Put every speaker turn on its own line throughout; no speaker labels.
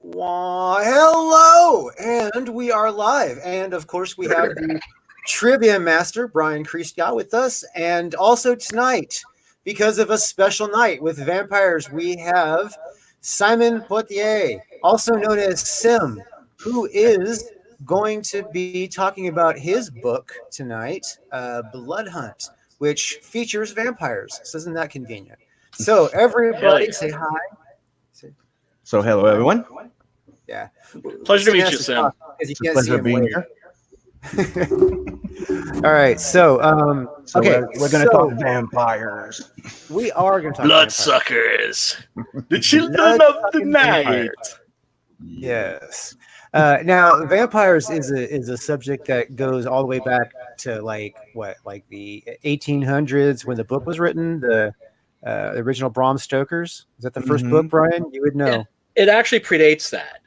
Why, hello! And we are live. And of course, we have the trivia master, Brian Kriestia, with us. And also tonight, because of a special night with vampires, we have Simon Poitier, also known as Sim, who is going to be talking about his book tonight, Blood Hunt, which features vampires. So isn't that convenient? So everybody
yeah.
say hi.
So, hello everyone.
Yeah.
Pleasure to meet you, Sam.
Because you
It's a
can't see
pleasure
him
being
wave.
here.
All right. So,
So
okay.
we're going to talk vampires.
We are going to talk
Bloodsuckers, the children of the
Blood-sucking
night.
vampires. Yes. Now, vampires is a subject that goes all the way back to like the 1800s when the book was written. The original Bram Stoker's. Is that the first book, Brian? You would know.
It actually predates that.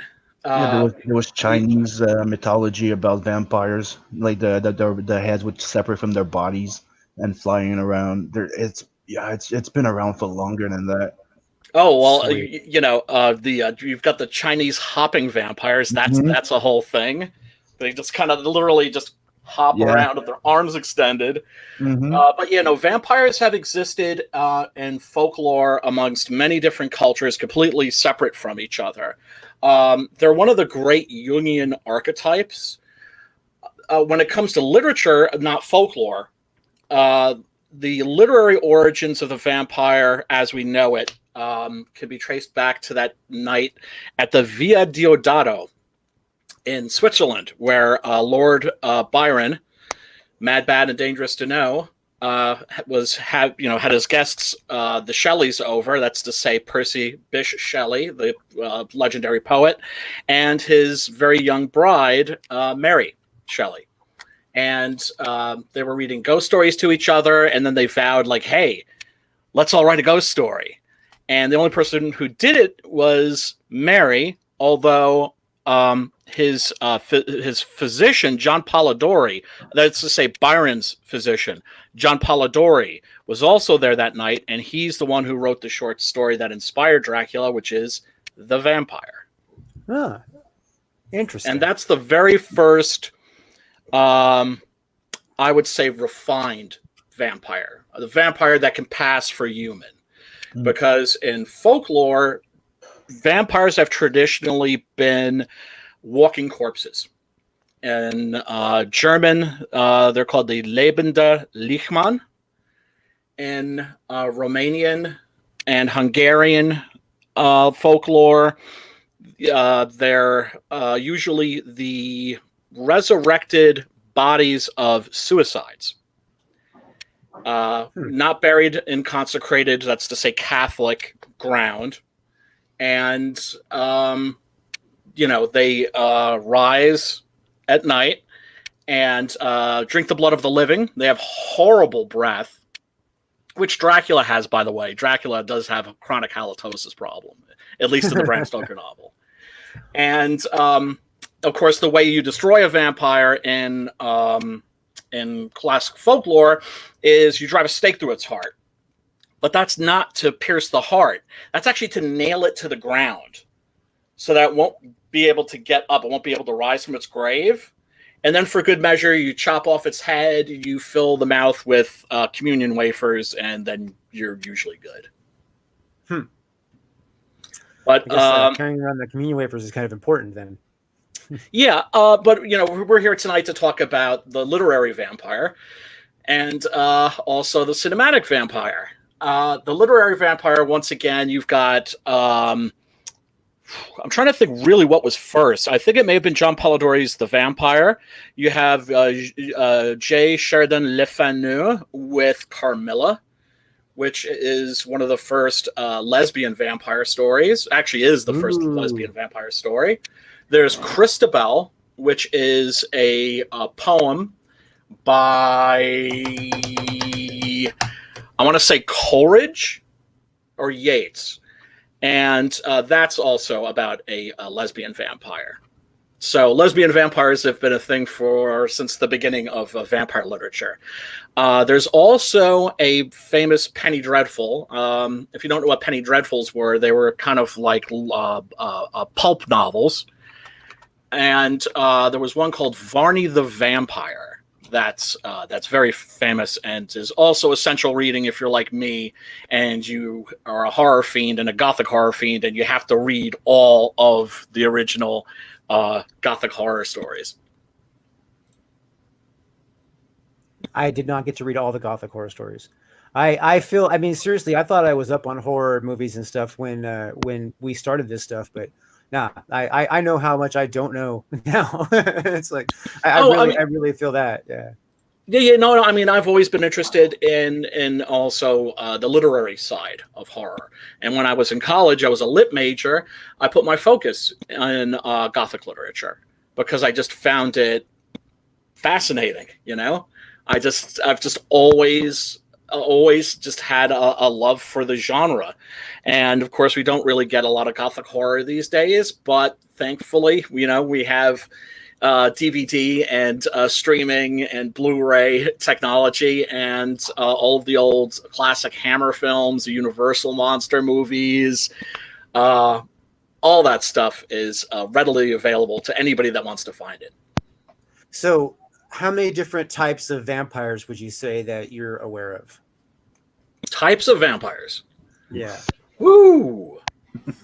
Yeah, there was Chinese mythology about vampires, like the heads would separate from their bodies and flying around. It's been around for longer than that.
Oh well,
Sweet.
you've got the Chinese hopping vampires. That's a whole thing. They just kind of literally just hop
Yeah.
around with their arms extended. But vampires have existed in folklore amongst many different cultures, completely separate from each other. They're one of the great Jungian archetypes. When it comes to literature, not folklore, the literary origins of the vampire as we know it can be traced back to that night at the Via Diodato in Switzerland, where Lord Byron, mad, bad, and dangerous to know, had his guests, the Shelleys, over. That's to say, Percy Bysshe Shelley, the legendary poet, and his very young bride, Mary Shelley. And they were reading ghost stories to each other, and then they vowed, like, hey, let's all write a ghost story. And the only person who did it was Mary, although his physician, John Polidori, that's to say Byron's physician, John Polidori, was also there that night, and he's the one who wrote the short story that inspired Dracula, which is The Vampire.
Ah, interesting.
And that's the very first, I would say, refined vampire. The vampire that can pass for human. Because in folklore, vampires have traditionally been walking corpses. In German, they're called the lebende Lichmann. In Romanian and Hungarian folklore, they're usually the resurrected bodies of suicides. Not buried in consecrated, that's to say Catholic ground. And, they rise at night and drink the blood of the living. They have horrible breath, which Dracula has, by the way. Dracula does have a chronic halitosis problem, at least in the Bram Stoker novel. And, of course, the way you destroy a vampire in classic folklore is you drive a stake through its heart. But that's not to pierce the heart. That's actually to nail it to the ground so that it won't be able to get up. It won't be able to rise from its grave. And then for good measure, you chop off its head, you fill the mouth with communion wafers, and then you're usually good. But
I guess carrying around the communion wafers is kind of important then.
Yeah, but we're here tonight to talk about the literary vampire and also the cinematic vampire. The literary vampire, once again, you've got I'm trying to think really what was first. I think it may have been John Polidori's The Vampire. You have J. Sheridan Le Fanu with Carmilla, which is one of the first lesbian vampire stories. Actually is the first lesbian vampire story. There's Christabel, which is a poem by, I want to say Coleridge or Yeats. And that's also about a lesbian vampire. So lesbian vampires have been a thing since the beginning of vampire literature. There's also a famous Penny Dreadful. If you don't know what Penny Dreadfuls were, they were kind of like pulp novels. And there was one called Varney the Vampire. That's very famous and is also essential reading if you're like me and you are a horror fiend and a Gothic horror fiend and you have to read all of the original Gothic horror stories.
I did not get to read all the Gothic horror stories. I mean, seriously, I thought I was up on horror movies and stuff when we started this stuff, but nah, I know how much I don't know now. It's like I really feel that. Yeah.
Yeah, no. I mean, I've always been interested in also the literary side of horror. And when I was in college, I was a lit major. I put my focus in Gothic literature because I just found it fascinating. You know, I've just always just had a love for the genre. And of course, we don't really get a lot of Gothic horror these days, but thankfully, you know, we have DVD and streaming and Blu-ray technology and all of the old classic Hammer films, the Universal monster movies, all that stuff is readily available to anybody that wants to find it.
So how many different types of vampires would you say that you're aware of?
Types of vampires?
Yeah.
Woo!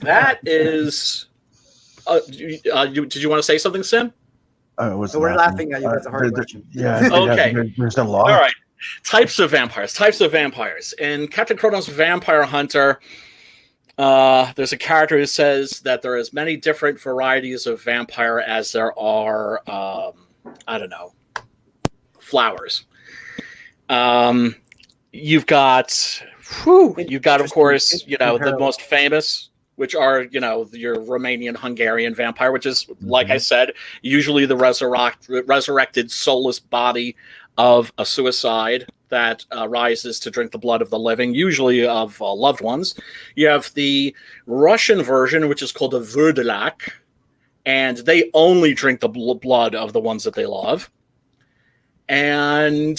That is... did you want to say something, Sim?
We're laughing at you. That's a hard question.
Yeah.
Okay.
There's a lot.
All right. Types of vampires. In Captain Chronos' Vampire Hunter, there's a character who says that there are as many different varieties of vampire as there are, flowers. You've got, of course, the most famous, which are, your Romanian Hungarian vampire, which is, like I said, usually the resurrected soulless body of a suicide that rises to drink the blood of the living, usually of loved ones. You have the Russian version, which is called a Verdelak, and they only drink the blood of the ones that they love. And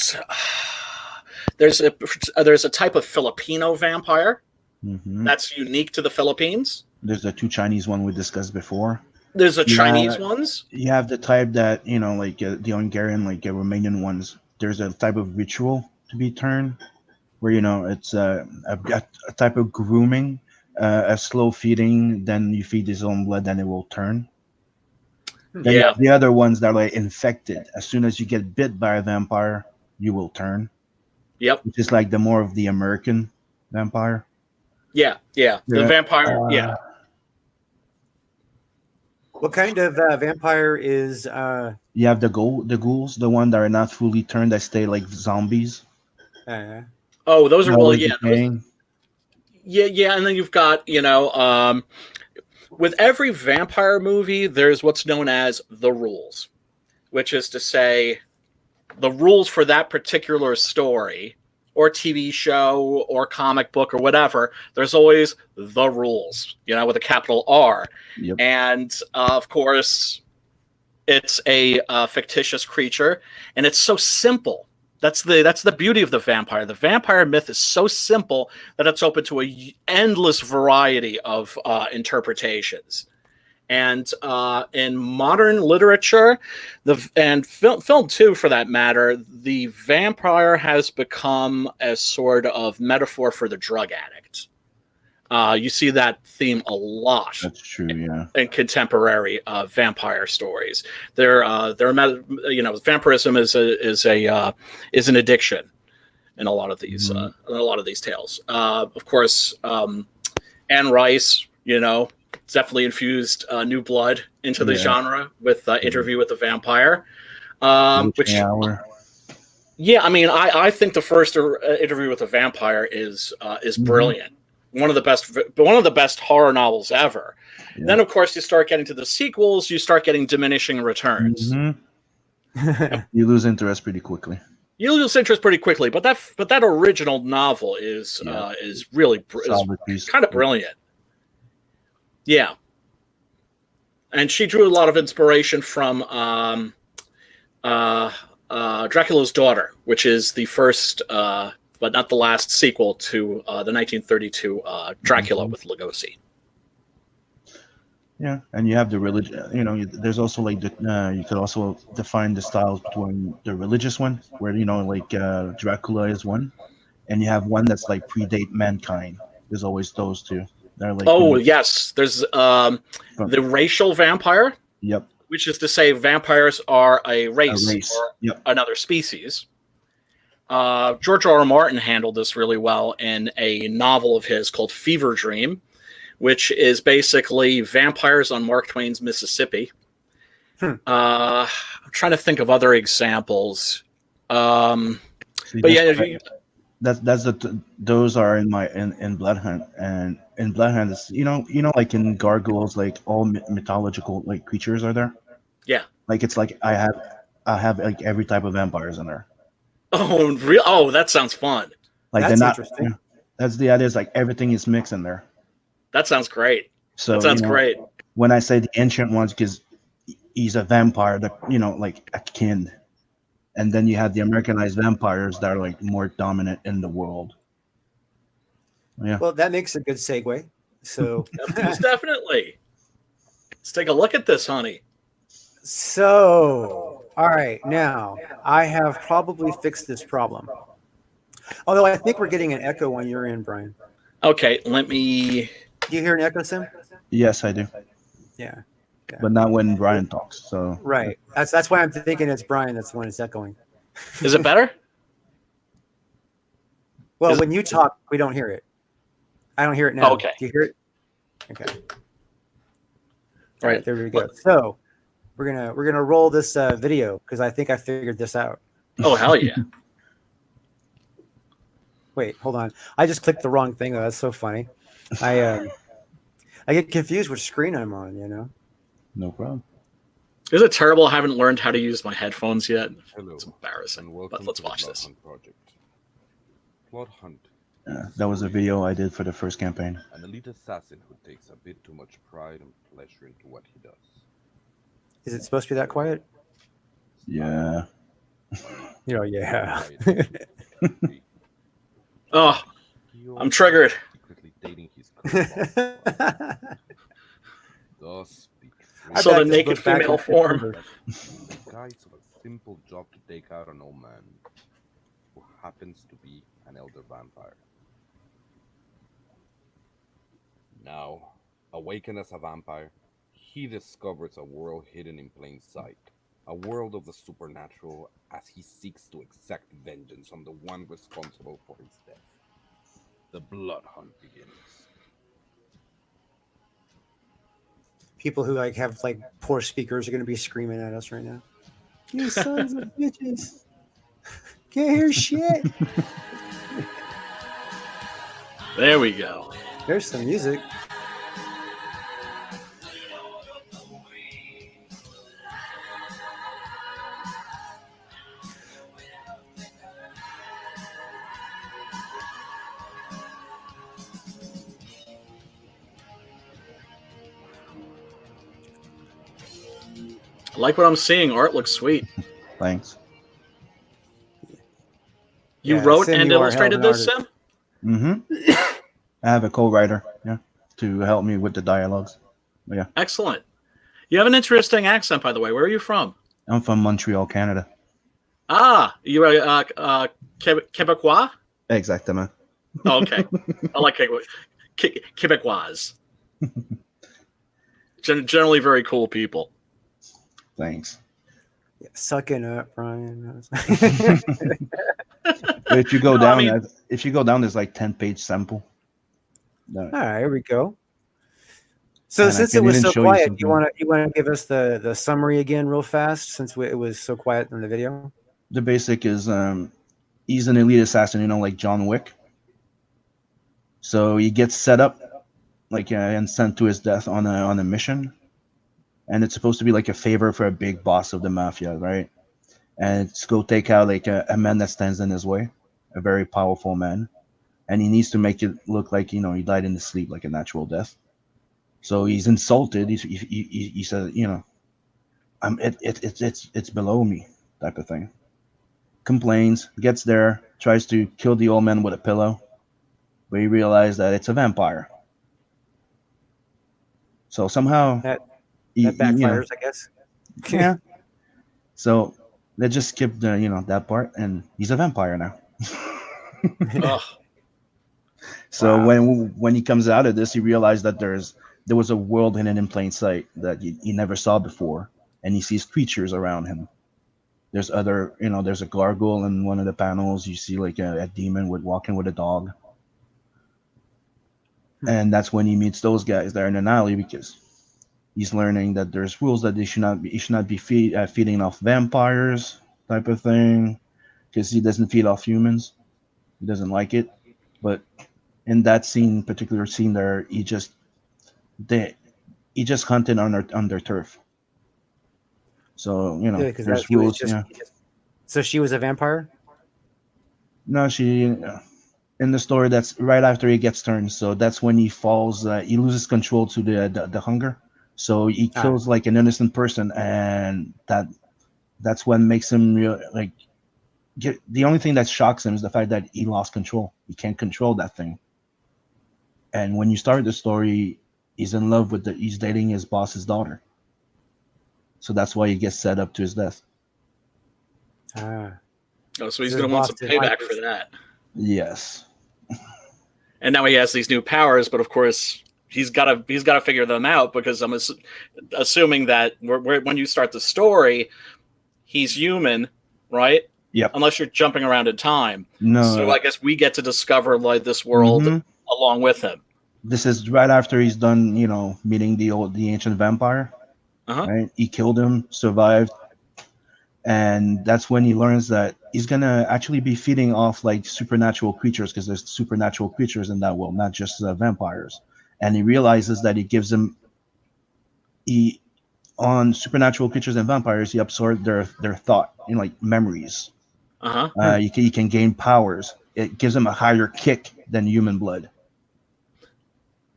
there's a type of Filipino vampire. Mm-hmm. That's unique to the Philippines.
There's the two Chinese one we discussed before.
There's the Chinese ones.
You have the type that, like the Hungarian, Romanian ones. There's a type of ritual to be turned where, it's a type of grooming, a slow feeding, then you feed his own blood, then it will turn. Then you have the other ones that are infected. As soon as you get bit by a vampire, you will turn.
Yep.
Which is like more of the American vampire.
Yeah. The vampire,
What kind of vampire is...
You have the ghouls, the one that are not fully turned, that stay like zombies.
Those are and then you've got, with every vampire movie, there's what's known as the rules, which is to say the rules for that particular story or TV show or comic book or whatever. There's always the rules, with a capital R. Yep. And of course, it's a fictitious creature, and it's so simple. That's the beauty of the vampire. The vampire myth is so simple that it's open to an endless variety of interpretations. And in modern literature, and film too, for that matter, the vampire has become a sort of metaphor for the drug addict. You see that theme a lot.
That's true, yeah.
In contemporary vampire stories, vampirism is an addiction in a lot of these tales. Of course, Anne Rice, definitely infused new blood into the genre with Interview with the Vampire, I think the first Interview with the Vampire is brilliant. One of the best horror novels ever. Yeah. Then, of course, you start getting to the sequels. You start getting diminishing returns.
Mm-hmm. You lose interest pretty quickly.
But that original novel is really kind of brilliant. Yeah. And she drew a lot of inspiration from Dracula's Daughter, which is the first, but not the last sequel to the 1932 Dracula with Lugosi.
Yeah, and you have the religion. There's also like you could also define the styles between the religious one, where Dracula is one, and you have one that's like predate mankind. There's always those two. They're like
yes, there's the racial vampire.
Yep.
Which is to say, vampires are a race. Or
yep.
another species. George R. R. Martin handled this really well in a novel of his called Fever Dream, which is basically vampires on Mark Twain's Mississippi. I'm trying to think of other examples.
Those are in Blood Hunt, and in Blood Hunt, it's, like in Gargoyles, like all mythological like creatures are there.
Yeah,
like it's like I have like every type of vampires in there.
Oh, real? Oh, that sounds fun.
Like
that's
they're not.
Interesting.
That's the idea. Is like everything is mixed in there.
That sounds great.
So
that sounds great.
When I say the ancient ones, because he's a vampire, that like a kin. And then you have the Americanized vampires that are like more dominant in the world. Yeah.
Well, that makes a good segue. So
Most definitely. Let's take a look at this, honey.
So, all right, now I have probably fixed this problem. Although I think we're getting an echo when you're in, Brian.
Okay, let me.
Do you hear an echo, Sim?
Yes, I do.
Yeah.
But not when Brian talks. So
right. That's why I'm thinking it's Brian that's the one that's echoing.
Is it better?
Well, when you talk, we don't hear it. I don't hear it now.
Oh, okay.
Do you hear it? Okay.
All right.
There we go. So we're gonna roll this video because I think I figured this out.
Oh, hell yeah.
Wait, hold on. I just clicked the wrong thing though. That's so funny. I get confused which screen I'm on,
No problem.
Is it terrible I haven't learned how to use my headphones yet?
Hello,
it's embarrassing.
and
But let's watch this.
Blood Hunt.
That was a video I did for the first campaign.
An elite assassin who takes a bit too much pride and pleasure into what he does.
Is it supposed to be that quiet?
Yeah.
Yeah.
Oh, I'm triggered.
Secretly dating his current thus
I saw the naked female form.
Guys of a simple job to take out an old man who happens to be an elder vampire. Now, awakened as a vampire, he discovers a world hidden in plain sight, a world of the supernatural as he seeks to exact vengeance on the one responsible for his death. The blood hunt begins.
People who have poor speakers are going to be screaming at us right now. You sons of bitches! Can't hear shit.
There we go.
There's some music.
I like what I'm seeing. Art looks sweet.
Thanks.
You wrote
Sim,
and
you are
illustrated
hell of
this,
an
Sim?
Mm-hmm. I have a co-writer, to help me with the dialogues. Yeah.
Excellent. You have an interesting accent, by the way. Where are you from?
I'm from Montreal, Canada.
Ah, you're Quebecois?
Exactement.
Oh, okay. I like Quebecois. Generally very cool people.
Thanks.
Yeah, sucking up, Brian.
If you go down, there's like 10-page sample.
All right, here we go. So
And
since
I
it
can
was
even
so
show you
quiet,
something.
you want to give us the summary again real fast since it was so quiet in the video?
The basic is he's an elite assassin, like John Wick. So he gets set up and sent to his death on a mission. And it's supposed to be like a favor for a big boss of the mafia, right? And it's go take out a man that stands in his way, a very powerful man. And he needs to make it look like, he died in his sleep, like a natural death. So he's insulted. He says, it's below me, type of thing. Complains, gets there, tries to kill the old man with a pillow, but he realized that it's a vampire. So somehow
That
he,
backfires, I guess.
yeah. So let's just skip that part, and he's a vampire now.
Ugh.
So
Wow.
when he comes out of this, he realized that there was a world hidden in plain sight that he never saw before, and he sees creatures around him. There's there's a gargoyle in one of the panels. You see like a demon walking with a dog, and that's when he meets those guys there in an alley because he's learning that there's rules that he should not be feeding off vampires type of thing because he doesn't feed off humans. He doesn't like it, but in that particular scene there, he just hunted on their turf. So
Yeah, because
there's
he was
rules.
just.
Yeah.
So she was a vampire.
No, she in the story that's right after he gets turned. So that's when he falls. He loses control to the hunger. So he
Ah,
kills like an innocent person, and that's what makes him the only thing that shocks him is the fact that he lost control. He can't control that thing. And when you start the story, he's in love with he's dating his boss's daughter. So that's why he gets set up to his death.
ah.
Oh, so he's
So
going
his
to want
boss
some
didn't like
payback
this.
for that.
Yes.
And now he has these new powers, but of course he's got to figure them out because I'm assuming that when you start the story, he's human, right?
Yep.
Unless you're jumping around in time.
No.
So I guess we get to discover like this world along with him.
This is right after he's done, meeting the ancient vampire. Right? He killed him, survived, and that's when he learns that he's gonna actually be feeding off like supernatural creatures because there's supernatural creatures in that world, not just vampires. And he realizes that on supernatural creatures and vampires, he absorbed their thought, like memories. He can gain powers. It gives him a higher kick than human blood.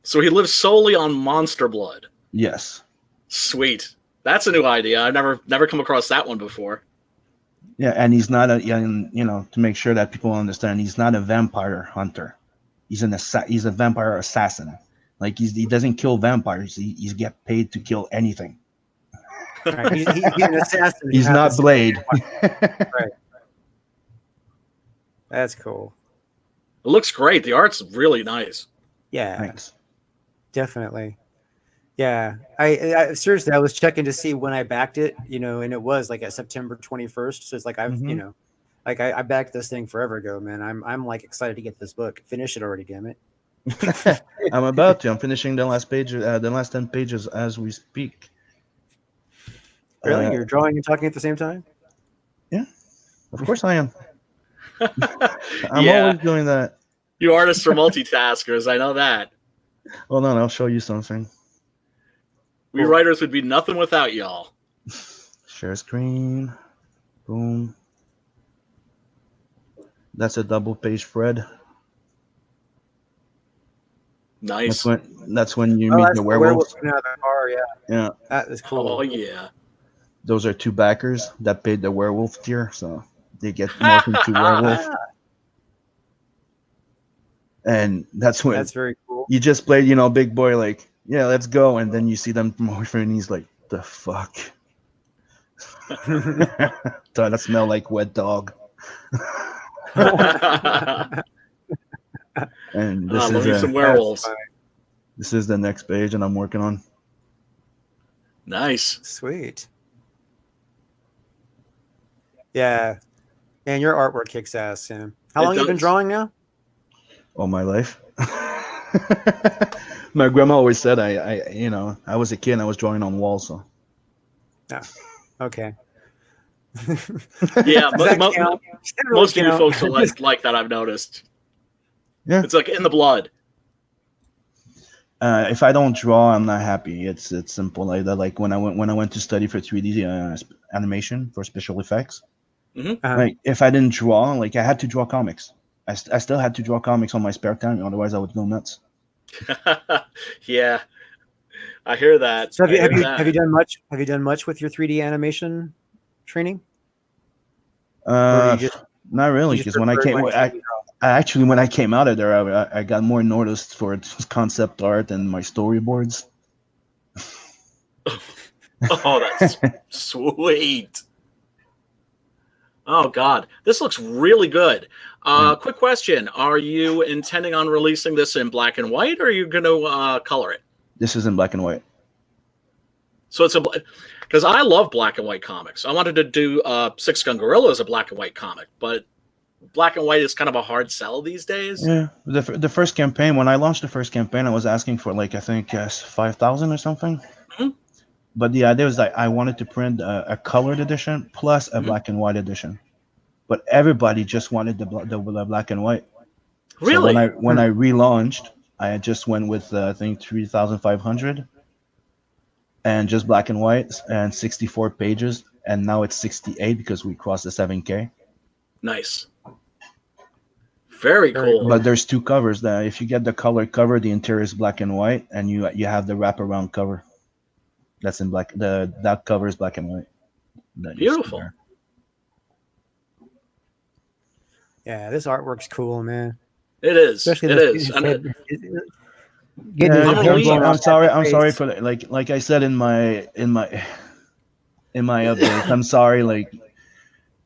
So he lives solely on monster blood.
Yes.
Sweet. That's a new idea. I've never come across that one before.
Yeah, and he's not to make sure that people understand, he's not a vampire hunter. He's a vampire assassin. Like he doesn't kill vampires. He's get paid to kill anything.
Right. He's an assassin.
He's not Blade.
Right. That's cool.
It looks great. The art's really nice.
Yeah.
Thanks.
Definitely. Yeah. I seriously, I was checking to see when I backed it, and it was like at September 21st. So it's like I backed this thing forever ago, man. I'm like excited to get this book. Finish it already, damn it.
I'm about to. I'm finishing the last 10 pages as we speak.
Really? You're drawing and talking at the same time?
Yeah. Of course I am. I'm always doing that.
You artists are multitaskers. I know that.
Hold on, I'll show you something.
We writers would be nothing without y'all.
Share screen. Boom. That's a double page spread.
Nice.
That's when you meet the werewolves.
Out of the car, yeah.
Yeah.
That is cool.
Oh yeah.
Those are 2 backers that paid the werewolf tier, so they get morphed into werewolf. And that's when
that's very cool.
You just played, big boy, like, yeah, let's go, and then you see them morphing, and he's like, the fuck. That smell like wet dog. And this is
some werewolves.
This is the next page, and I'm working on.
Nice.
Sweet. Yeah. And your artwork kicks ass, Sam. How long have you been drawing now?
All my life. My grandma always said I was a kid and I was drawing on walls. So.
Yeah. Okay.
Yeah, most of you folks are like that. I've noticed.
Yeah,
it's like in the blood.
If I don't draw, I'm not happy. It's simple like that. Like when I went to study for 3D animation for special effects. Like if I didn't draw, like I had to draw comics. I still had to draw comics on my spare time, otherwise I would go nuts.
Yeah, I hear that.
So have you done much? Have you done much with your 3D animation training? Or do you just
Not really, because when I came, when I came out of there, I got more noticed for concept art and my storyboards.
Oh, that's sweet. Oh God, this looks really good. Quick question: are you intending on releasing this in black and white, or are you going to color it?
This is in black and white.
So it's because I love black and white comics. I wanted to do Six Gun Gorilla as a black and white comic, but black and white is kind of a hard sell these days.
Yeah, the first campaign, when I launched the first campaign, I was asking for like I think 5,000 or something. Mm-hmm. But the idea was that I wanted to print a colored edition plus a black and white edition. But everybody just wanted the black and white.
Really?
So when I relaunched, I just went with I think 3,500 and just black and white and 64 pages, and now it's 68 because we crossed the 7K.
Nice. Very cool.
But there's two covers. That if you get the color cover, the interior is black and white, and you have the wraparound cover. That's in black. That cover is black and white.
Beautiful.
Yeah, this artwork's cool, man.
It is. Especially it is.
I'm sorry for that. Like I said in my update. I'm sorry. Like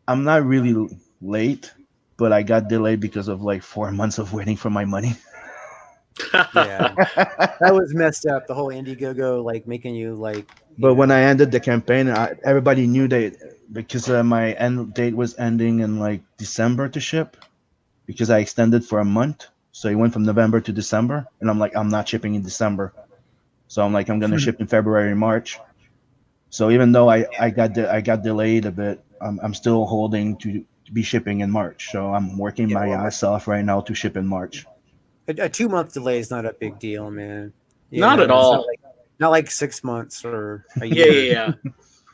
I'm not really late, but I got delayed because of like 4 months of waiting for my money.
Yeah, that was messed up. The whole Indiegogo, like making you like.
But when I ended the campaign, everybody knew because my end date was ending in like December to ship, because I extended for a month. So it went from November to December, and I'm like, I'm not shipping in December. So I'm like, I'm gonna ship in February, March. So even though I got delayed a bit, I'm still holding to be shipping in March. So I'm working my ass off right now to ship in March.
A 2-month delay is not a big deal, man.
Not at all.
Not like 6 months or a year.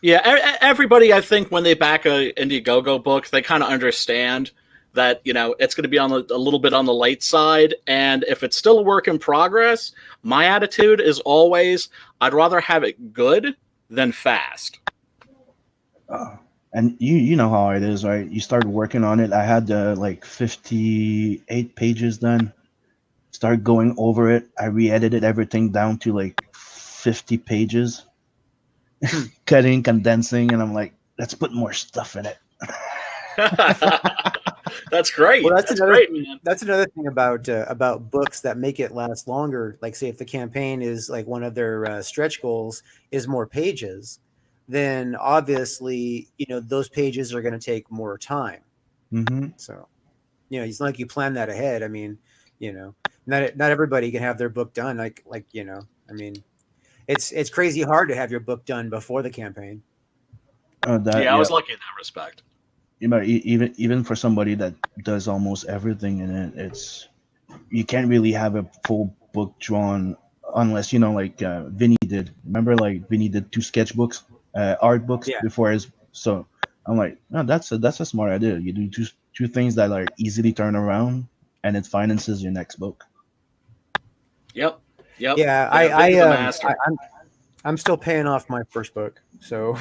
Yeah. Everybody, I think, when they back a Indiegogo book, they kind of understand that it's going to be a little bit on the late side, and if it's still a work in progress, my attitude is always I'd rather have it good than fast.
And you know how it is, right? You start working on it. I had like 58 pages done. Start going over it. I re-edited everything down to like 50 pages, cutting, condensing, and I'm like, let's put more stuff in it.
That's great.
Well,
that's great, man.
That's another thing about books that make it last longer. Like, say, if the campaign is like one of their stretch goals is more pages, then obviously those pages are going to take more time.
Mm-hmm.
So, it's not like you plan that ahead. I mean, not everybody can have their book done. I mean, it's crazy hard to have your book done before the campaign.
I was lucky in that respect.
Even for somebody that does almost everything in it, you can't really have a full book drawn unless like Vinny did. Remember, like Vinny did 2 sketchbooks, art books before his. So I'm like, no, that's a smart idea. You do two things that are easily turn around, and it finances your next book.
Yep.
Yeah, I'm still paying off my first book. So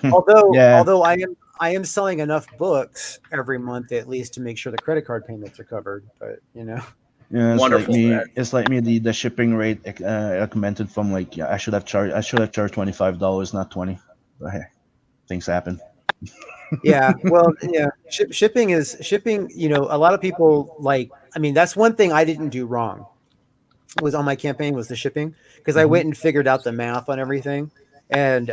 although I am selling enough books every month at least to make sure the credit card payments are covered. But
yeah, it's
wonderful.
It's like me. The shipping rate augmented from like I should have charged $25, not $20. But hey, things happen.
Yeah, well, yeah, shipping. A lot of people that's one thing I didn't do wrong. Was on my campaign was the shipping, because I went and figured out the math on everything, and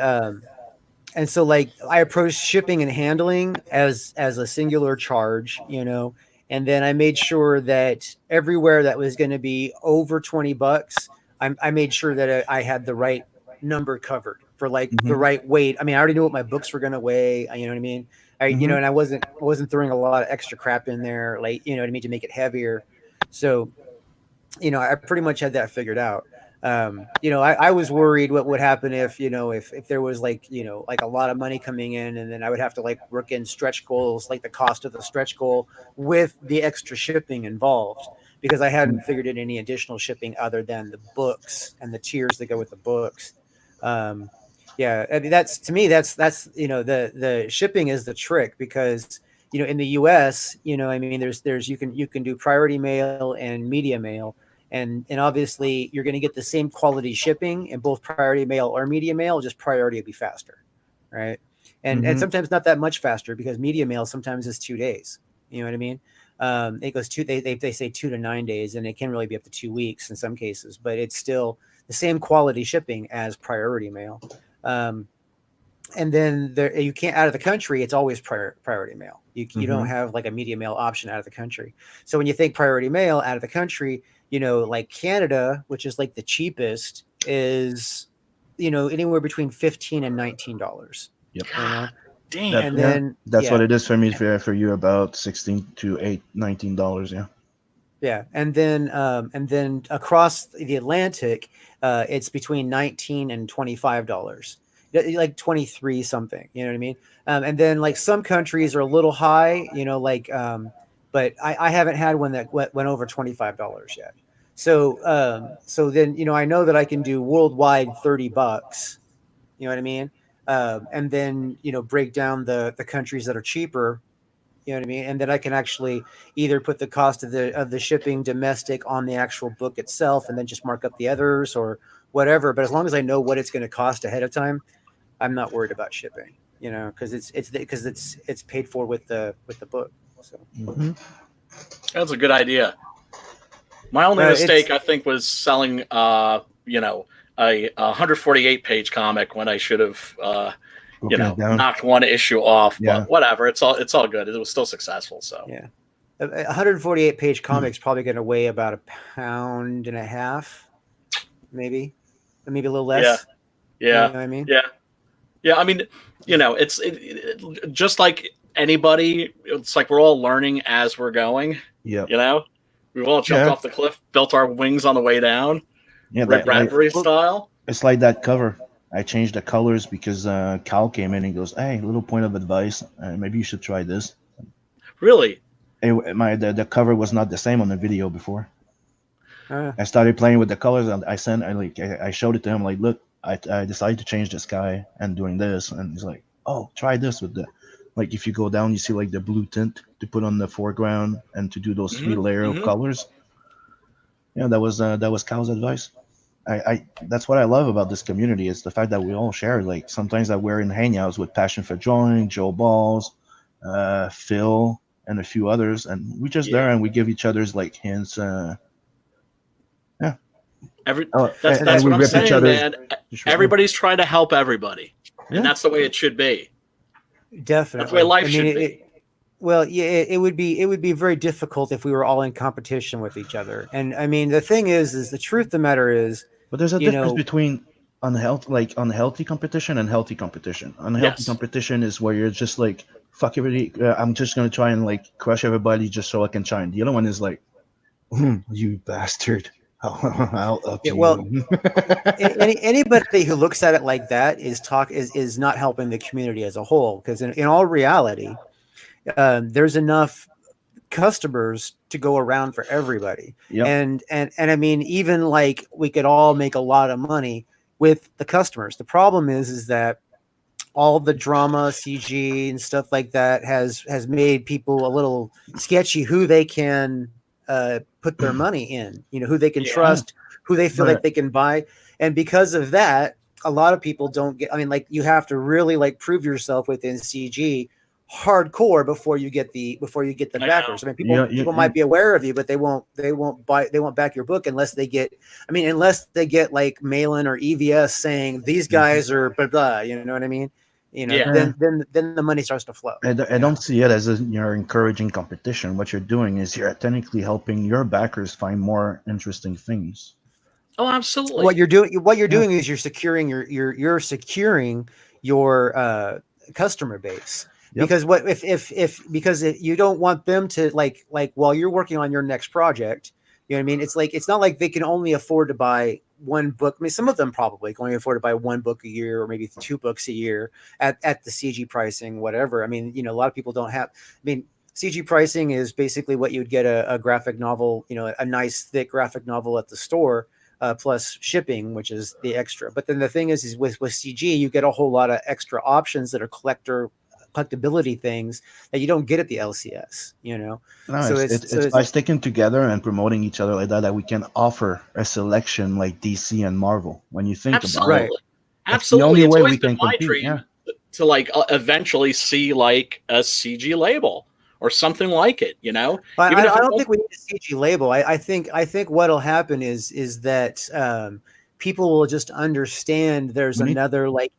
so like I approached shipping and handling as a singular charge, and then I made sure that everywhere that was going to be over $20, I made sure that I had the right number covered for like the right weight. I mean, I already knew what my books were going to weigh. You know what I mean? And I wasn't throwing a lot of extra crap in there, like, to make it heavier. So, I pretty much had that figured out. I was worried what would happen if, if there was like, like a lot of money coming in, and then I would have to like work in stretch goals, like the cost of the stretch goal with the extra shipping involved, because I hadn't figured in any additional shipping other than the books and the tiers that go with the books. Yeah, I mean, that's, to me, that's the shipping is the trick, because in the US, I mean, there's you can do priority mail and media mail, and obviously you're going to get the same quality shipping in both priority mail or media mail, just priority will be faster, right? And sometimes not that much faster, because media mail sometimes is 2 days. You know what I mean? It goes they say 2 to 9 days, and it can really be up to 2 weeks in some cases, but it's still the same quality shipping as priority mail. And then you can't, out of the country, it's always priority mail. You don't have like a media mail option out of the country. So when you think priority mail out of the country, like Canada, which is like the cheapest, is anywhere between $15 and $19.
Yep.
Damn.
And then
that's what it is for me. For you, about $16 to $19. Yeah.
Yeah, and then across the Atlantic, it's between $19 and $25, like 23 something. You know what I mean? And then like some countries are a little high, but I haven't had one that went over $25 yet. So then I know that I can do worldwide $30. You know what I mean? And then break down the countries that are cheaper. You know what I mean? And then I can actually either put the cost of the shipping domestic on the actual book itself, and then just mark up the others or whatever. But as long as I know what it's going to cost ahead of time, I'm not worried about shipping. Because it's paid for with the book. So
that's a good idea. My only mistake, I think, was selling a 148 page comic when I should have. Knocked one issue off, but whatever. It's all good. It was still successful. So
yeah, a 148 page comic is probably going to weigh about 1.5 pounds, maybe a little less.
Yeah.
You know what I mean?
Yeah. I mean, it's just like anybody. It's like we're all learning as we're going.
Yeah.
We've all jumped off the cliff, built our wings on the way down.
Yeah,
Red Bradbury style.
It's like that cover. I changed the colors because Cal came in and goes, "Hey, little point of advice. Maybe you should try this."
Really?
The cover was not the same on the video before. I started playing with the colors, and I showed it to him. Like, look, I decided to change the sky and doing this, and he's like, "Oh, try this with the." Like, if you go down, you see like the blue tint to put on the foreground and to do those 3 layer of colors. Yeah, that was Cal's advice. I that's what I love about this community, is the fact that we all share. Like, sometimes that we're in hangouts with Passion for Drawing, Joe Balls, Phil, and a few others, and we just there and we give each other's like hints. That's
what I'm saying, man. Everybody's trying to help everybody, and that's the way it should be.
Definitely,
that's the way life should be.
It would be very difficult if we were all in competition with each other. And I mean, the thing is the truth of the matter is,
but there's a difference between unhealthy competition and healthy competition. Unhealthy competition is where you're just like, fuck everybody. I'm just going to try and like crush everybody just so I can shine. The other one is like, you bastard. I'll up you.
Well, anybody who looks at it like that is not helping the community as a whole. Because in all reality, there's enough customers to go around for everybody. And I mean, even like we could all make a lot of money with the customers. The problem is that all the drama, CG and stuff like that has made people a little sketchy who they can put their money in, who they can trust, who they feel like they can buy. And because of that, a lot of people don't get, I mean, like, you have to really like prove yourself within CG hardcore before you get the backers. I mean, people might be aware of you, but they won't back your book unless they get like Malin or EVS saying these guys are blah blah. You know what I mean? Then the money starts to flow.
I don't see it as you're encouraging competition. What you're doing is you're technically helping your backers find more interesting things.
Oh, absolutely.
What you're doing is you're securing your customer base. Because because you don't want them to like while you're working on your next project, you know what I mean? It's not like they can only afford to buy one book. I mean, some of them probably can only afford to buy one book a year or maybe 2 books a year at the CG pricing, whatever. I mean, a lot of people don't have. I mean, CG pricing is basically what you would get a graphic novel, a nice thick graphic novel at the store, plus shipping, which is the extra. But then the thing is with CG, you get a whole lot of extra options that are collectability things that you don't get at the LCS,
No,
so
it's by sticking together and promoting each other like that we can offer a selection like DC and Marvel. When you think
Absolutely.
about it,
Absolutely.
it's the only
it's
way
always
we
been
can
my
compete.
dream
Yeah.
to like eventually see like a CG label or something like it,
I
Even if it
don't
won't-
think we need a CG label. I think what'll happen is that people will just understand there's another like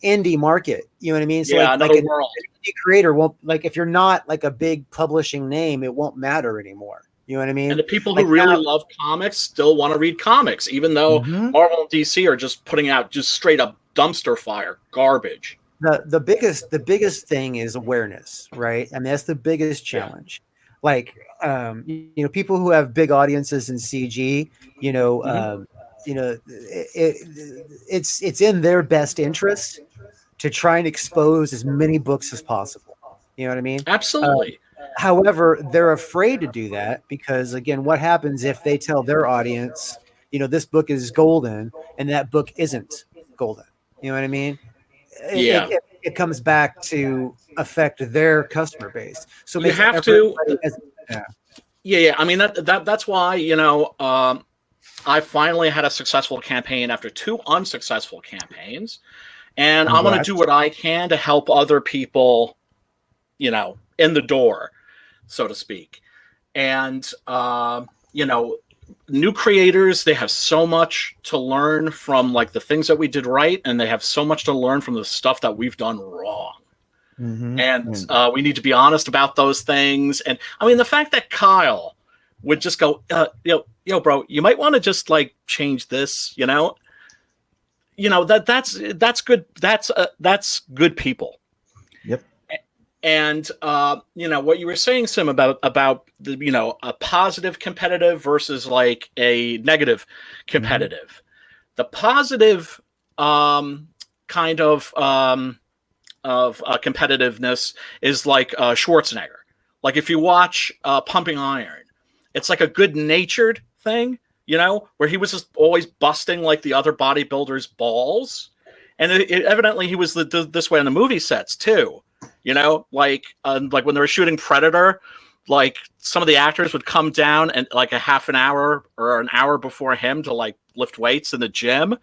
indie market. You know what I mean? So
yeah,
like
another
an
world.
indie creator won't, like, if you're not like a big publishing name, it won't matter anymore. You know what I mean?
And the people
Like
who really
now-
love comics still want to read comics, even though Marvel and DC are just putting out just straight up dumpster fire garbage.
the biggest thing is awareness, right? I mean, that's the biggest challenge. Like, people who have big audiences in CG, it's in their best interest to try and expose as many books as possible. You know what I mean?
Absolutely.
However, they're afraid to do that because, again, what happens if they tell their audience, this book is golden and that book isn't golden? You know what I mean?
Yeah.
It comes back to affect their customer base. So
You have to.
Yeah.
I mean that's why I finally had a successful campaign after 2 unsuccessful campaigns, and I'm going to do what I can to help other people, in the door, so to speak. And new creators, they have so much to learn from like the things that we did right, and they have so much to learn from the stuff that we've done wrong. And we need to be honest about those things. And I mean, the fact that Kyle would just go, yo, bro, you might want to just like change this, that's good. That's good people.
Yep.
And what you were saying, Sim, about the a positive competitive versus like a negative competitive. The positive kind of competitiveness is like Schwarzenegger. Like if you watch Pumping Iron, it's like a good-natured thing, where he was just always busting like the other bodybuilders' balls, and evidently he was this way on the movie sets too. Like when they were shooting Predator, like some of the actors would come down and like a half an hour or an hour before him to like lift weights in the gym,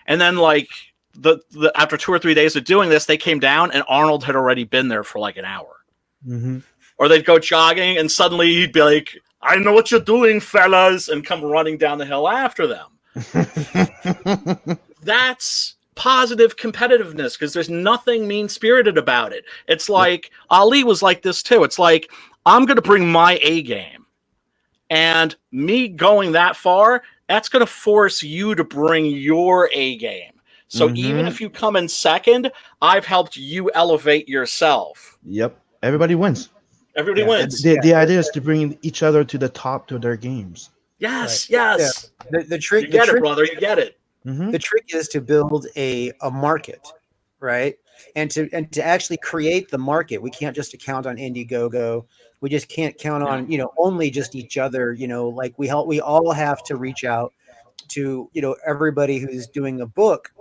and then like the after 2 or 3 days of doing this, they came down and Arnold had already been there for like an hour. Or they'd go jogging and suddenly he'd be like, "I know what you're doing, fellas," and come running down the hill after them. That's positive competitiveness because there's nothing mean-spirited about it. It's like Ali was like this too. It's like, I'm going to bring my A game, and me going that far, that's going to force you to bring your A game. So even if you come in second, I've helped you elevate yourself.
Yep. Everybody wins.
Everybody wins.
The idea is to bring each other to the top to their games.
Yes,
Right.
yes.
Yeah. The trick,
you get it, brother. You get it.
The trick is to build a market, right? And to actually create the market. We can't just count on Indiegogo. We just can't count on only just each other. Like we all have to reach out to everybody who's doing a book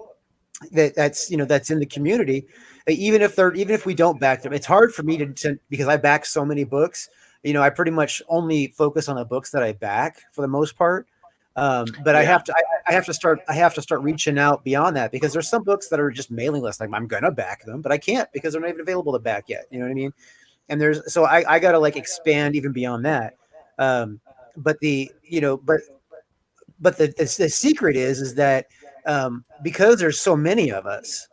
that's in the community. Even if we don't back them, it's hard for me to because I back so many books. I pretty much only focus on the books that I back for the most part. But I have to start reaching out beyond that because there's some books that are just mailing lists. Like I'm gonna back them, but I can't because they're not even available to back yet. You know what I mean? And I gotta like expand even beyond that. But the secret is that because there's so many of us,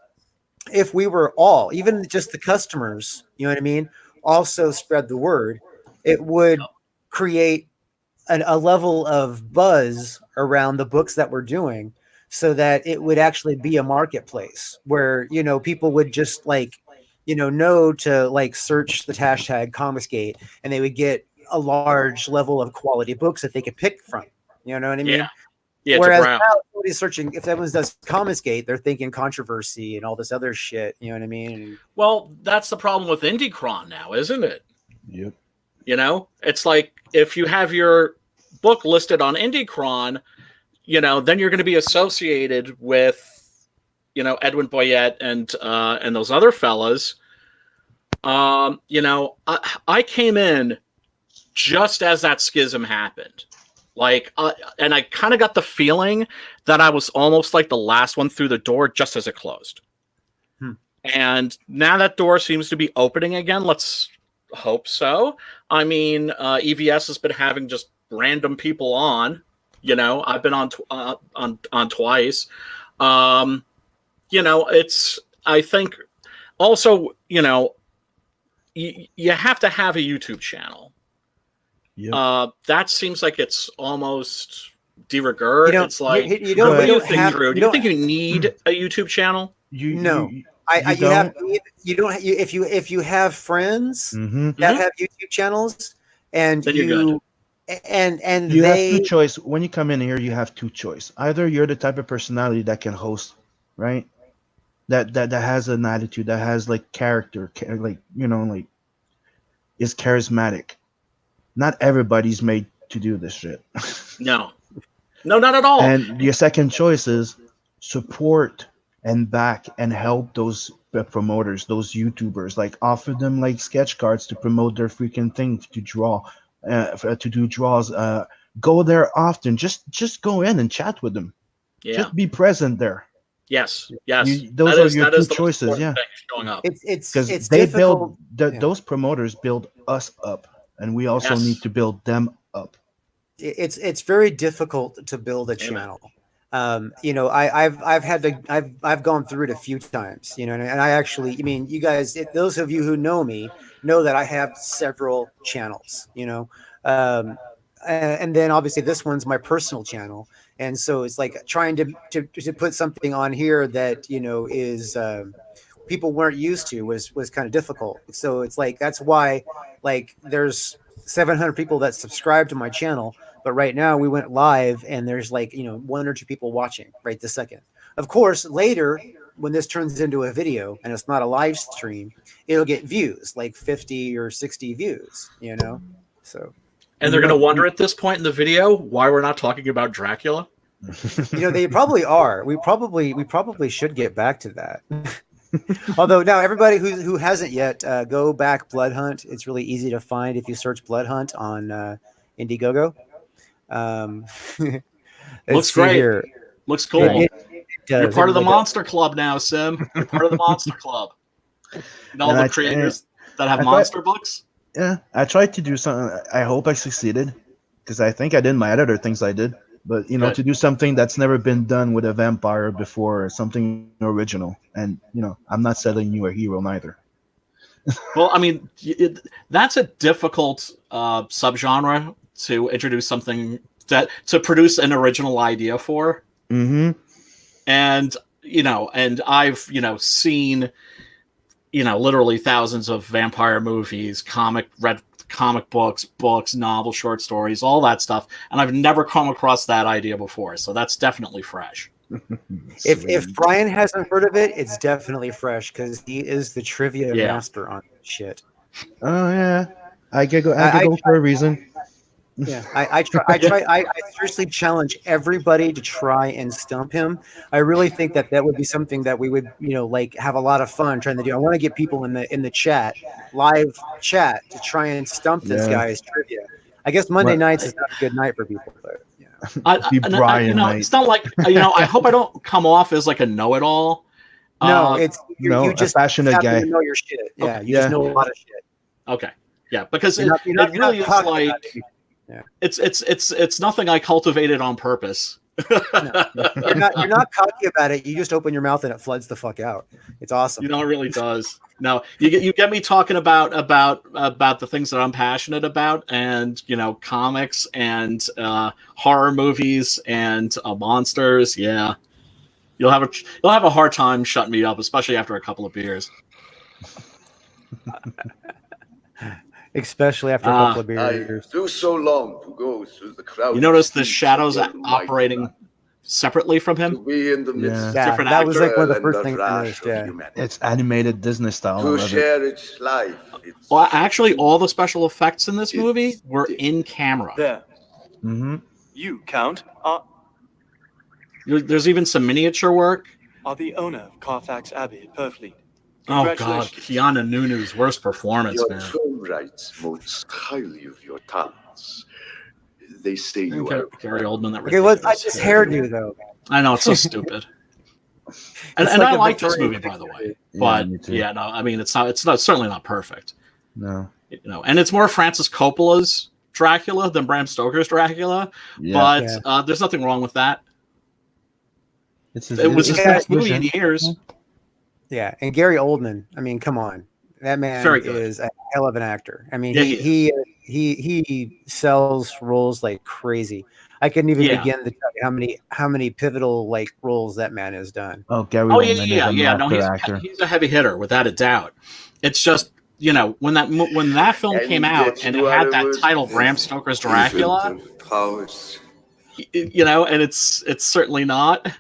if we were all, even just the customers, you know what I mean, also spread the word, it would create a level of buzz around the books that we're doing so that it would actually be a marketplace where, people would just like, know to like search the hashtag Comicsgate and they would get a large level of quality books that they could pick from. You know what I mean?
Yeah,
Whereas
Brown.
now somebody's searching, if everyone does Comicsgate, they're thinking controversy and all this other shit. You know what I mean?
Well, that's the problem with IndieCron now, isn't it?
Yep.
You know, it's like if you have your book listed on IndieCron, you know, then you're going to be associated with, you know, Edwin Boyette and those other fellas. You know, I came in just as that schism happened. Like, and I kind of got the feeling that I was almost like the last one through the door just as it closed. And now that door seems to be opening again. Let's hope so. I mean, EVS has been having just random people on. You know, I've been on twice. You know, I think also, you know, you have to have a YouTube channel. Yep. That seems like it's almost de rigueur. It's like, what do you think, Drew? Do you think you need a YouTube channel?
If you have friends that have YouTube channels, and
then you're good.
And
you have two choice. When you come in here, you have two choice. Either you're the type of personality that can host, right? That has an attitude, that has like character, like, you know, like is charismatic. Not everybody's made to do this shit.
No, not at all.
And your second choice is support and back and help those promoters, those YouTubers, like offer them like sketch cards to promote their freaking thing, to draw, to do draws. Go there often. Just go in and chat with them.
Yeah.
Just be present there.
Yes.
Those are your two choices. Yeah.
Showing up.
It's
they
difficult.
build those promoters build us up, and we also need to build them up.
It's very difficult to build a channel. You know, I've gone through it a few times, you know, and I actually, I mean, you guys, those of you who know me know that I have several channels, you know, and then obviously this one's my personal channel. And so it's like trying to put something on here that, you know, is, people weren't used to was kind of difficult. So it's like, that's why, like, there's 700 people that subscribe to my channel, but right now we went live and there's like, you know, 1 or 2 people watching right this second. Of course, later when this turns into a video and it's not a live stream, it'll get views, like 50 or 60 views, you know? So.
And they're going to wonder at this point in the video why we're not talking about Dracula.
You know, they probably are. We probably should get back to that. Although now everybody who hasn't yet, go back Blood Hunt. It's really easy to find if you search Blood Hunt on Indiegogo.
Looks great. Here. Looks cool. You're part of the Monster Club now, Sim. You're part of the Monster Club. And all the creators that have monster books.
Yeah, I tried to do something. I hope I succeeded, because I think I did my editor things I did. But, you know, to do something that's never been done with a vampire before, something original. And, you know, I'm not selling you a hero neither.
Well, I mean, that's a difficult subgenre to introduce something to produce an original idea for.
Mm-hmm.
And, you know, and I've, you know, seen, you know, literally thousands of vampire movies, read comic books, novels, short stories, all that stuff. And I've never come across that idea before. So that's definitely fresh.
If Brian hasn't heard of it, it's definitely fresh, because he is the trivia master on shit.
Oh, yeah. I could go for a reason.
Yeah, I seriously challenge everybody to try and stump him. I really think that would be something that we would, you know, like have a lot of fun trying to do. I want to get people in the chat, live chat, to try and stump this guy's trivia. I guess Monday nights is not a good night for people, but
Brian, you know, it's not like, you know, I hope I don't come off as like a know-it-all.
No, you just
a passionate guy.
To know your shit. Yeah, you just know a lot of shit.
Okay, yeah, because it really is like. Yeah. It's nothing I cultivated on purpose.
No, you're not cocky about it. You just open your mouth and it floods the fuck out. It's awesome.
You know, it really does. No, you get me talking about the things that I'm passionate about, and, you know, comics and horror movies and monsters. Yeah, you'll have a hard time shutting me up, especially after a couple of beers.
Especially after a couple of beers.
I do so long to go through the crowd.
You notice the shadows operating separately from
To
him.
be in the midst
Yeah,
Different
that was like one of the
and
first things I
rush
noticed.
of
Yeah.
humanity.
It's animated Disney style. I
To
love it.
share its life. Its
Well, actually, all the special effects in this movie
It's
were
different.
in camera.
There.
Mm-hmm.
You, Count, are
There's even some miniature work.
the owner of Carfax Abbey at Purfleet.
Oh God,
Congratulations.
Keanu Nunu's worst performance,
Your
man.
throne writes most highly of your talents. They say you
Okay,
are
Gary Oldman, that
Okay, what?
ridiculous
This hairdo though.
I know, it's so stupid. And
It's like
I
a
like this
Victorian
movie, by the way.
Yeah,
But
me too.
yeah, no, I mean, it's not certainly not perfect.
No.
You know, and it's more Francis Coppola's Dracula than Bram Stoker's Dracula.
Yeah.
But there's nothing wrong with that.
It
It was his best movie in
vision.
years.
Yeah, and Gary Oldman. I mean, come on, that man
Very good.
is a hell of an actor. I mean,
Yeah,
he sells roles like crazy. I couldn't even
Yeah.
begin to tell you how many pivotal like roles that man has done.
Oh, Gary
Oh
Oldman is a
yeah. No,
master actor.
he's a heavy hitter without a doubt. It's just, you know, when that film
And
came out
yet
and
you
it
are
had
the
that
worst
title Bram Stoker's Dracula,
powers.
you know, and it's certainly not.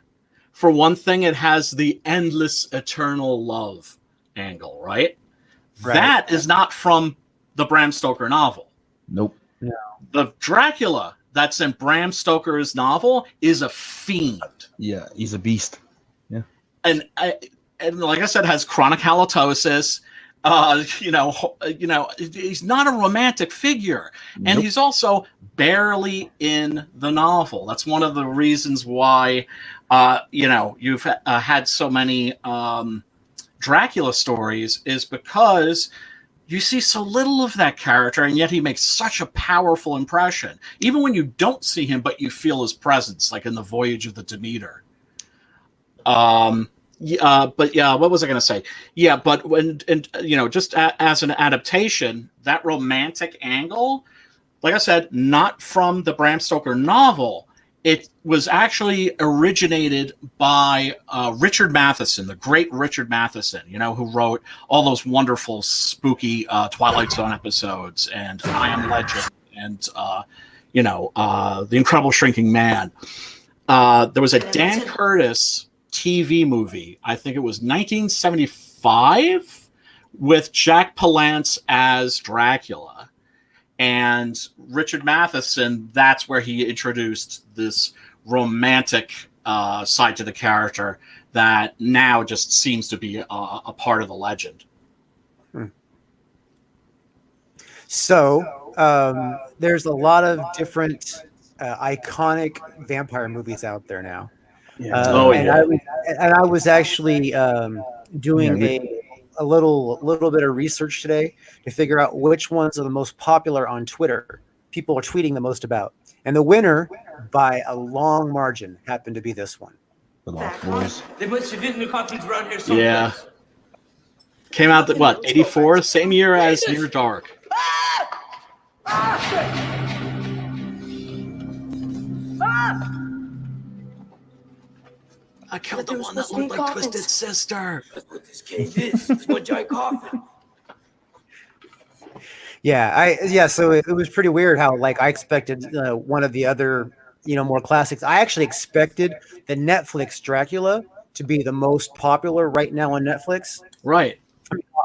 For one thing, it has the endless eternal love angle, right?
Right.
That is not from the Bram Stoker novel.
Nope.
The Dracula that's in Bram Stoker's novel is a fiend.
Yeah, he's a beast.
And like I said, has chronic halitosis. He's not a romantic figure, and
Nope.
he's also barely in the novel. That's one of the reasons why, you've had so many Dracula stories, is because you see so little of that character, and yet he makes such a powerful impression. Even when you don't see him, but you feel his presence, like in the Voyage of the Demeter. But yeah, what was I going to say? Yeah, but just as an adaptation, that romantic angle, like I said, not from the Bram Stoker novel. It was actually originated by Richard Matheson, the great Richard Matheson, who wrote all those wonderful, spooky Twilight Zone episodes and I Am Legend and, The Incredible Shrinking Man. There was a Dan Curtis TV movie, I think it was 1975, with Jack Palance as Dracula. And Richard Matheson, that's where he introduced this romantic side to the character that now just seems to be a part of the legend.
So there's a lot of different iconic vampire movies out there now. I was actually doing a little bit of research today to figure out which ones are the most popular on Twitter. People are tweeting the most about, and the winner by a long margin happened to be this one.
They must have hidden the copies around here somewhere.
Yeah. Came out 84, same year as Near Dark. I killed the one that looked like Twisted Sister.
That's what this cave is. It's one giant coffin.
So it was pretty weird how I expected one of the other more classics. I actually expected the Netflix Dracula to be the most popular right now on Netflix.
Right.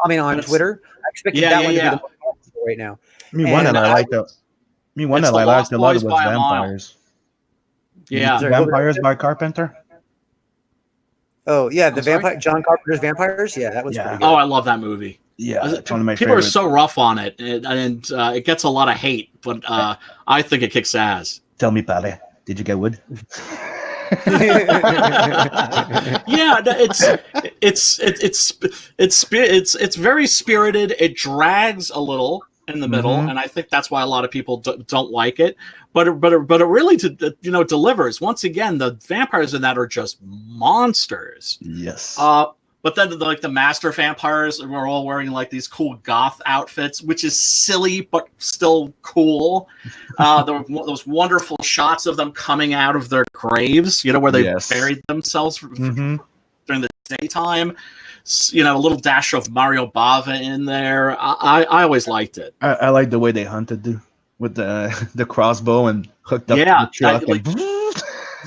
I mean on Twitter. I expected that one to be the most popular right now.
One that I liked a lot was Vampires.
Yeah.
Vampires by Carpenter.
Oh yeah, John Carpenter's Vampires. Yeah, that was pretty good.
Oh, I love that movie.
Yeah, it's one of my
people
favorites.
are so rough on it, and it gets a lot of hate, but I think it kicks ass.
Tell me, Pally, did you get wood?
Yeah, it's very spirited. It drags a little in the middle, and I think that's why a lot of people don't like it. But it really delivers. Once again, the vampires in that are just monsters.
Yes.
But then the master vampires were all wearing these cool goth outfits, which is silly but still cool. There were those wonderful shots of them coming out of their graves, where they buried themselves during the daytime. A little dash of Mario Bava in there. I always liked it.
I like the way they hunted with the crossbow and hooked up to the truck.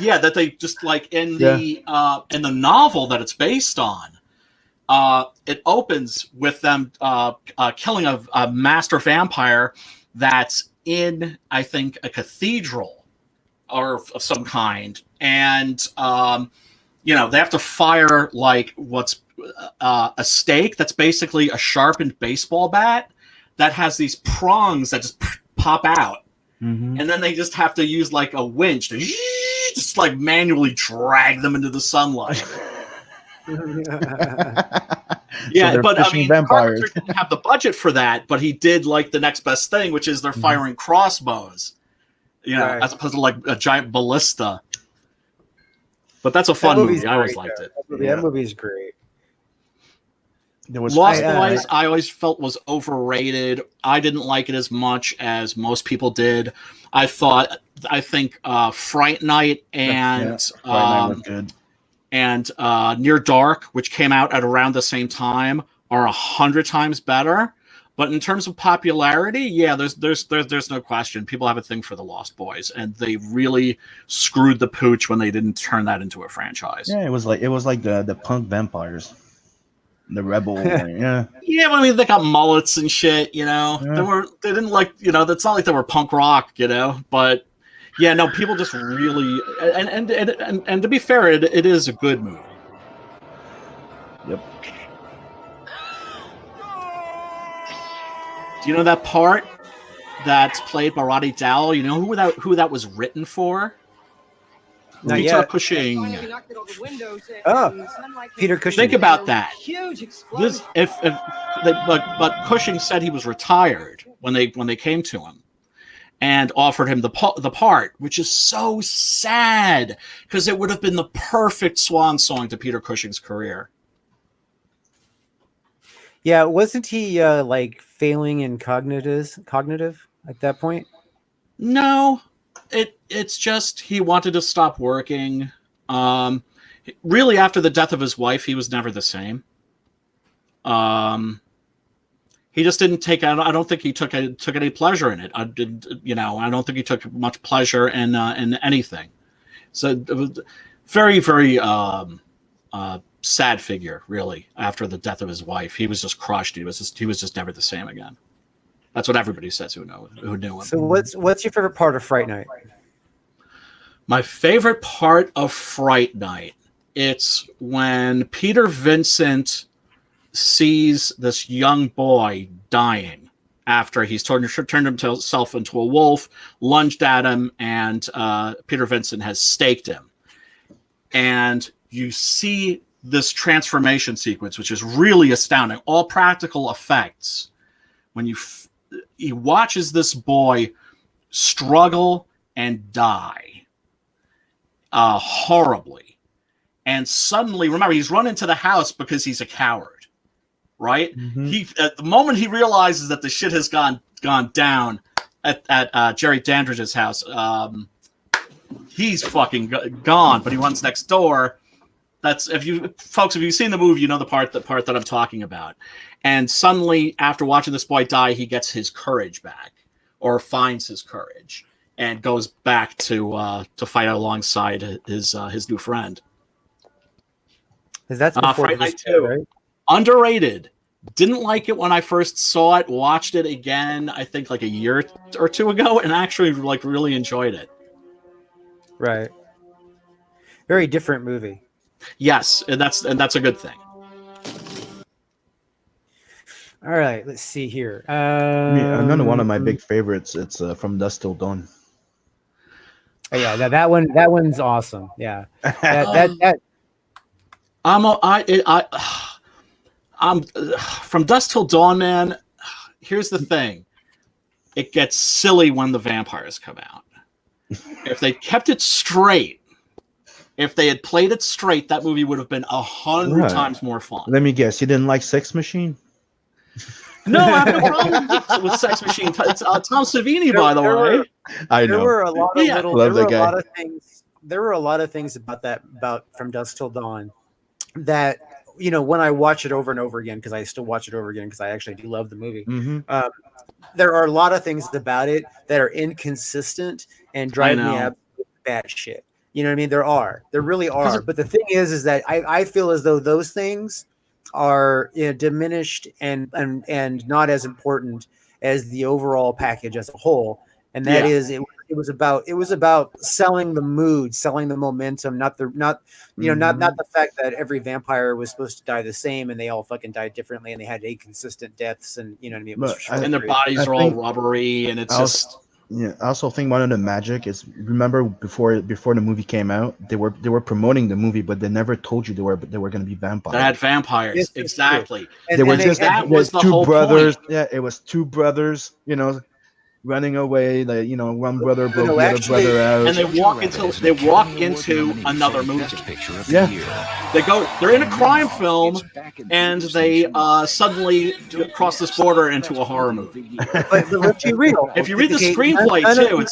Yeah, that they just like in the novel that it's based on. It opens with them killing a master vampire that's in, I think, a cathedral or of some kind, and they have to fire like what's a stake that's basically a sharpened baseball bat that has these prongs that just pop out, and then they just have to use like a winch to just like manually drag them into the sunlight. Yeah,
so
but I mean,
vampires.
Carpenter didn't have the budget for that, but he did like the next best thing, which is they're firing crossbows, as opposed to like a giant ballista. But that's a fun movie. I always liked it.
That movie's great.
Lost Boys, I always felt was overrated. I didn't like it as much as most people did. I think Fright Night and
Fright Night was good.
And Near Dark, which came out at around the same time, are 100 times better. But in terms of popularity, yeah, there's no question. People have a thing for the Lost Boys, and they really screwed the pooch when they didn't turn that into a franchise.
Yeah, it was like the punk vampires, the rebel. Yeah,
I mean, they got mullets and shit. They didn't like. It's not like they were punk rock. But. Yeah, no, people just really and to be fair, it is a good movie.
Yep.
Do you know that part that's played by Roddy Dowell? You know who that was written for? Peter Cushing.
Oh, Peter Cushing.
Think about that. But Cushing said he was retired when they came to him and offered him the part, which is so sad because it would have been the perfect swan song to Peter Cushing's career.
Yeah, wasn't he like failing in cognitive at that point?
No, it's just he wanted to stop working. Really, after the death of his wife, he was never the same. He just didn't take. I don't think he took any pleasure in it. I don't think he took much pleasure in anything. So it was very, very sad figure, really. After the death of his wife, he was just crushed. He was just never the same again. That's what everybody says who knew him.
So what's your favorite part of Fright Night?
My favorite part of Fright Night. It's when Peter Vincent sees this young boy dying after he's turned himself into a wolf, lunged at him, and Peter Vincent has staked him. And you see this transformation sequence, which is really astounding. All practical effects. When he watches this boy struggle and die horribly. And suddenly, remember, he's run into the house because he's a coward. Right? He at the moment he realizes that the shit has gone down at Jerry Dandridge's house, he's fucking gone. But he runs next door. That's if you've seen the movie, you know the part that I'm talking about. And suddenly, after watching this boy die, he gets his courage back, or finds his courage, and goes back to fight alongside his new friend.
Because that's before
Fright Night 2. Right? Underrated. Didn't like it when I first saw it. Watched it again, I think like a year or two ago, and actually like really enjoyed it.
Right. Very different movie.
Yes, and that's a good thing.
All right, let's see here.
Another one of my big favorites. It's From Dusk Till Dawn.
Oh, yeah, that one's awesome. Yeah,
I'm From Dusk Till Dawn, man. Here's the thing: it gets silly when the vampires come out. If they kept it straight, if they had played it straight, that movie would have been 100 times more fun.
Let me guess, you didn't like Sex Machine?
No, I have no problem with Sex Machine. It's Tom Savini, by the way.
I know.
There were a lot of
things
there were a lot of things about From Dusk Till Dawn that, when I watch it over and over again, because I still watch it over again because I actually do love the movie. There are a lot of things about it that are inconsistent and drive me absolutely batshit. You know what I mean? There really are. But the thing is that I feel as though those things are diminished and not as important as the overall package as a whole. And that is it was about selling the mood, selling the momentum, not the fact that every vampire was supposed to die the same and they all fucking died differently and they had inconsistent deaths and you know what I mean? It was
and their bodies are all rubbery and it's just.
Yeah, I also think one of the magic is, remember before the movie came out, they were promoting the movie, but they never told you they were going to be vampires.
They had vampires, yes, exactly.
They were just
that was the
two
whole
brothers.
point.
Yeah, it was two brothers, running away. Like one brother broke the other brother out,
and they walk into another movie.
Yeah,
they're in a crime film, and they suddenly cross this border into a horror movie.
But let's be real.
If you read the screenplay too,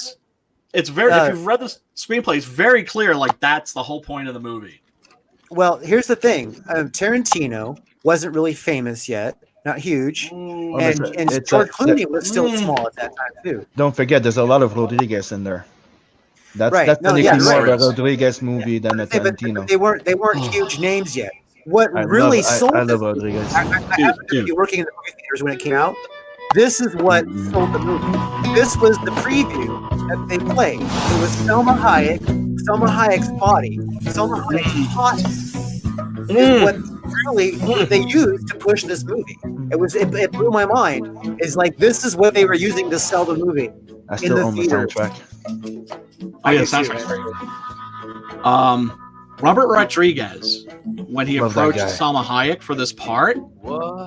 it's very. If you've read the screenplay, it's very clear. Like that's the whole point of the movie.
Well, here's the thing: Tarantino wasn't really famous yet. Not huge, and George Clooney was still small at that time too.
Don't forget, there's a lot of Rodriguez in there. That's
right.
technically more of a Rodriguez movie than a Tarantino.
But they weren't huge names yet. What really sold? I
love Rodriguez.
I happened to be working in the movie theaters when it came out. This is what sold the movie. This was the preview that they played. It was Selma Hayek's body, Selma Hayek's body. What they used to push this movie. It blew my mind. It's like this is what they were using to sell the movie.
I still own the soundtrack.
Oh yeah, the soundtrack's great. Robert Rodriguez, when he approached Salma Hayek for this part,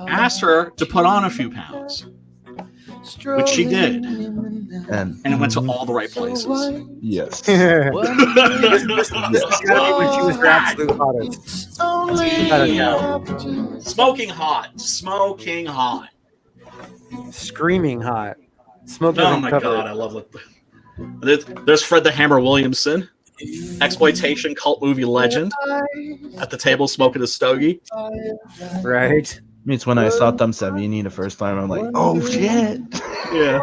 asked her to put on a few pounds, which she did, and it went to all the right places.
Yes.
This when she was her absolute hottest.
Smoking hot,
screaming hot, smoking.
Oh my god, I love it. There's Fred the Hammer Williamson, exploitation cult movie legend, at the table smoking a stogie.
Right.
It's when I saw Tom Savini the first time. I'm like, oh shit.
Yeah.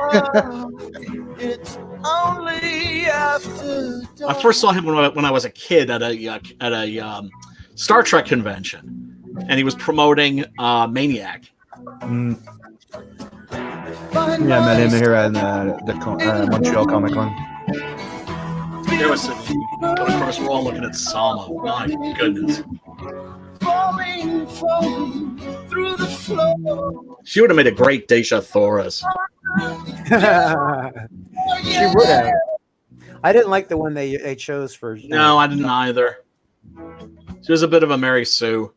I first saw him when I was a kid at a Star Trek convention, and he was promoting Maniac.
Yeah, I met him here at the Montreal Comic Con.
There was of course, we're all looking at Sama. My goodness. She would have made a great Daisha Thoris.
She would have. I didn't like the one they chose for.
No, I didn't either. She was a bit of a Mary Sue.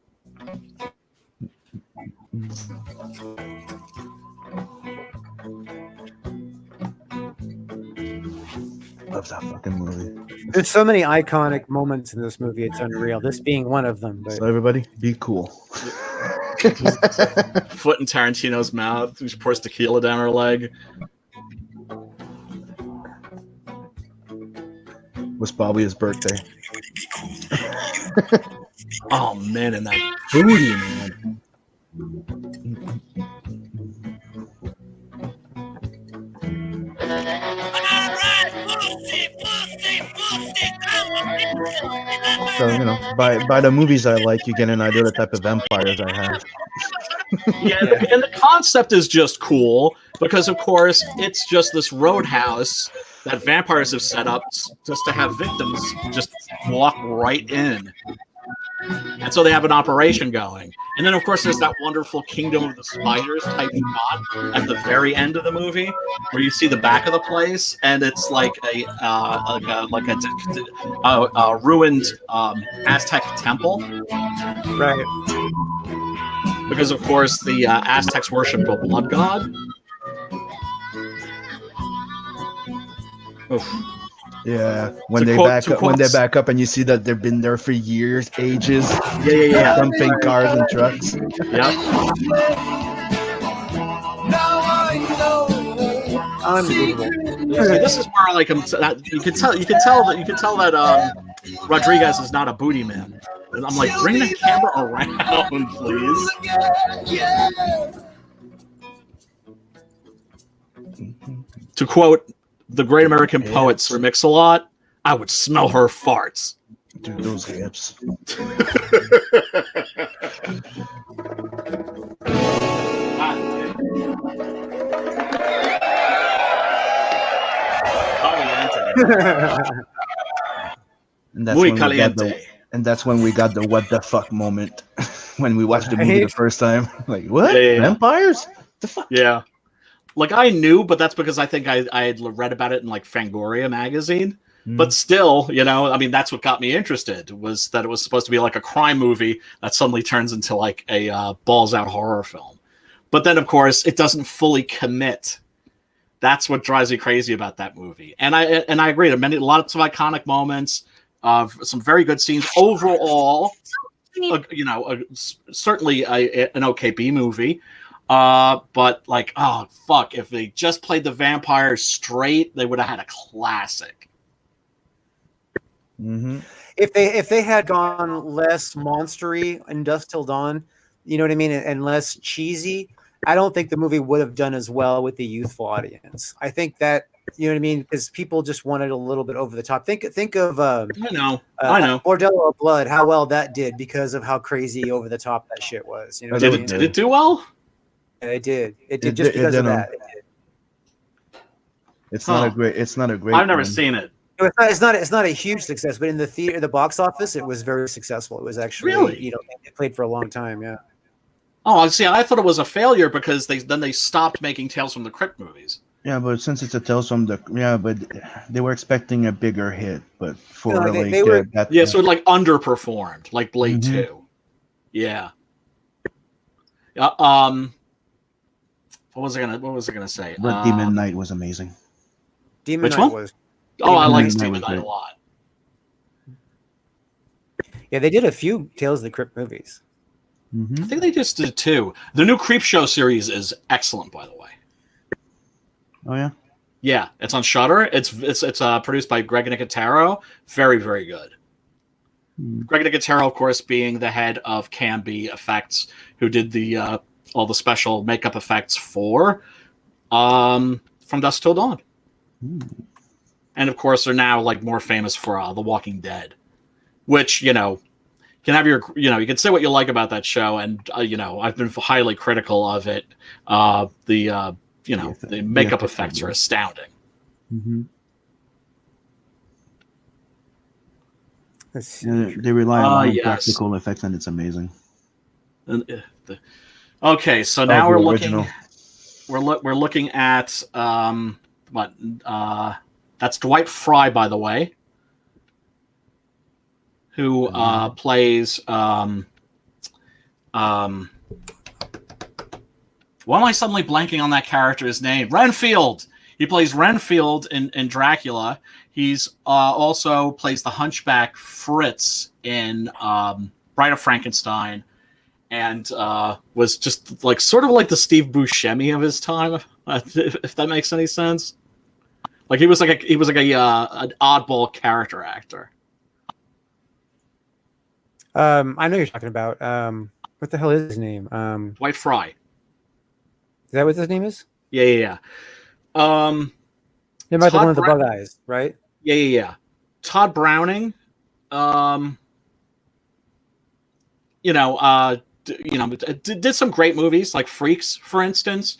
Love that fucking movie.
There's so many iconic moments in this movie. It's unreal. This being one of them. But...
So everybody, be cool.
Foot in Tarantino's mouth. She pours tequila down her leg.
Was probably his birthday.
Oh man, and that booty, man.
So, by the movies I like, you get an idea of the type of vampires I have.
Yeah, and the concept is just cool because, of course, it's just this roadhouse that vampires have set up just to have victims just walk right in. And so they have an operation going. And then, of course, there's that wonderful Kingdom of the Spiders type shot at the very end of the movie where you see the back of the place, and it's like a ruined Aztec temple.
Right.
Because, of course, the Aztecs worship a blood god. Oof.
Yeah, when they back up and you see that they've been there for years, ages.
Yeah.
Dumping cars and trucks.
Yep.
Unbelievable.
Yeah, this is where you can tell that Rodriguez is not a booty man. And I'm like, bring the camera around, please. To quote the great American poet Sir Mix-a-Lot, I would smell her farts.
Dude, those hips. And that's
Muy
when we got the
caliente.
and that's when we got the what the fuck moment when we watched the movie the first time. Like, what?
Yeah.
Vampires? The fuck?
Yeah. Like, I knew, but that's because I think I had read about it in, like, Fangoria magazine. But still, you know, I mean, that's what got me interested, was that it was supposed to be like a crime movie that suddenly turns into, like, a balls-out horror film. But then, of course, it doesn't fully commit. That's what drives me crazy about that movie. And I agree. There are lots of iconic moments, some very good scenes. Overall, certainly an okay B movie. But like, oh fuck, if they just played the vampires straight, they would have had a classic.
Mm-hmm.
If they had gone less monstery in Dusk Till Dawn, you know what I mean, and less cheesy, I don't think the movie would have done as well with the youthful audience. I think that, you know what I mean, because people just wanted a little bit over the top. Think of
I know
Bordello of Blood, how well that did because of how crazy over the top that shit was. You know,
did it do well?
Yeah, it did. It did just because of that.
It's not a great. It's not a great.
I've never seen it.
It's not a huge success, but in the theater, the box office, it was very successful. It was actually,
really,
it played for a long time. Yeah.
Oh, see, I thought it was a failure because they stopped making Tales from the Crypt movies.
Yeah, but since it's a Tales from the but they were expecting a bigger hit, but for
so
it
like underperformed, like Blade 2. Yeah. What was I gonna say?
But Demon Knight was amazing.
Demon Knight was.
Oh, I like Demon Knight a lot.
Yeah, they did a few Tales of the Crypt movies.
I think they just did 2. The new Creepshow series is excellent, by the way.
Oh yeah,
yeah, it's on Shudder. It's produced by Greg Nicotero. Very, very good. Greg Nicotero, of course, being the head of Canby Effects, who did the all the special makeup effects for From Dusk Till Dawn. And of course, they're now like more famous for The Walking Dead, which can have your you can say what you like about that show, and I've been highly critical of it. The makeup effects are astounding.
They rely on practical effects, and it's amazing.
Okay, so now we're looking. We're looking at that's Dwight Fry, by the way, who plays why am I suddenly blanking on that character's name? Renfield. He plays Renfield in Dracula. He's also plays the Hunchback Fritz in Bride of Frankenstein, and was just like sort of like the Steve Buscemi of his time, if that makes any sense. Like he was like an oddball character actor.
I know you're talking about. What the hell is his name?
Dwight Fry.
Is that what his name is?
Yeah.
He might be one of the bug eyes, right?
Yeah. Todd Browning. Did some great movies like Freaks, for instance.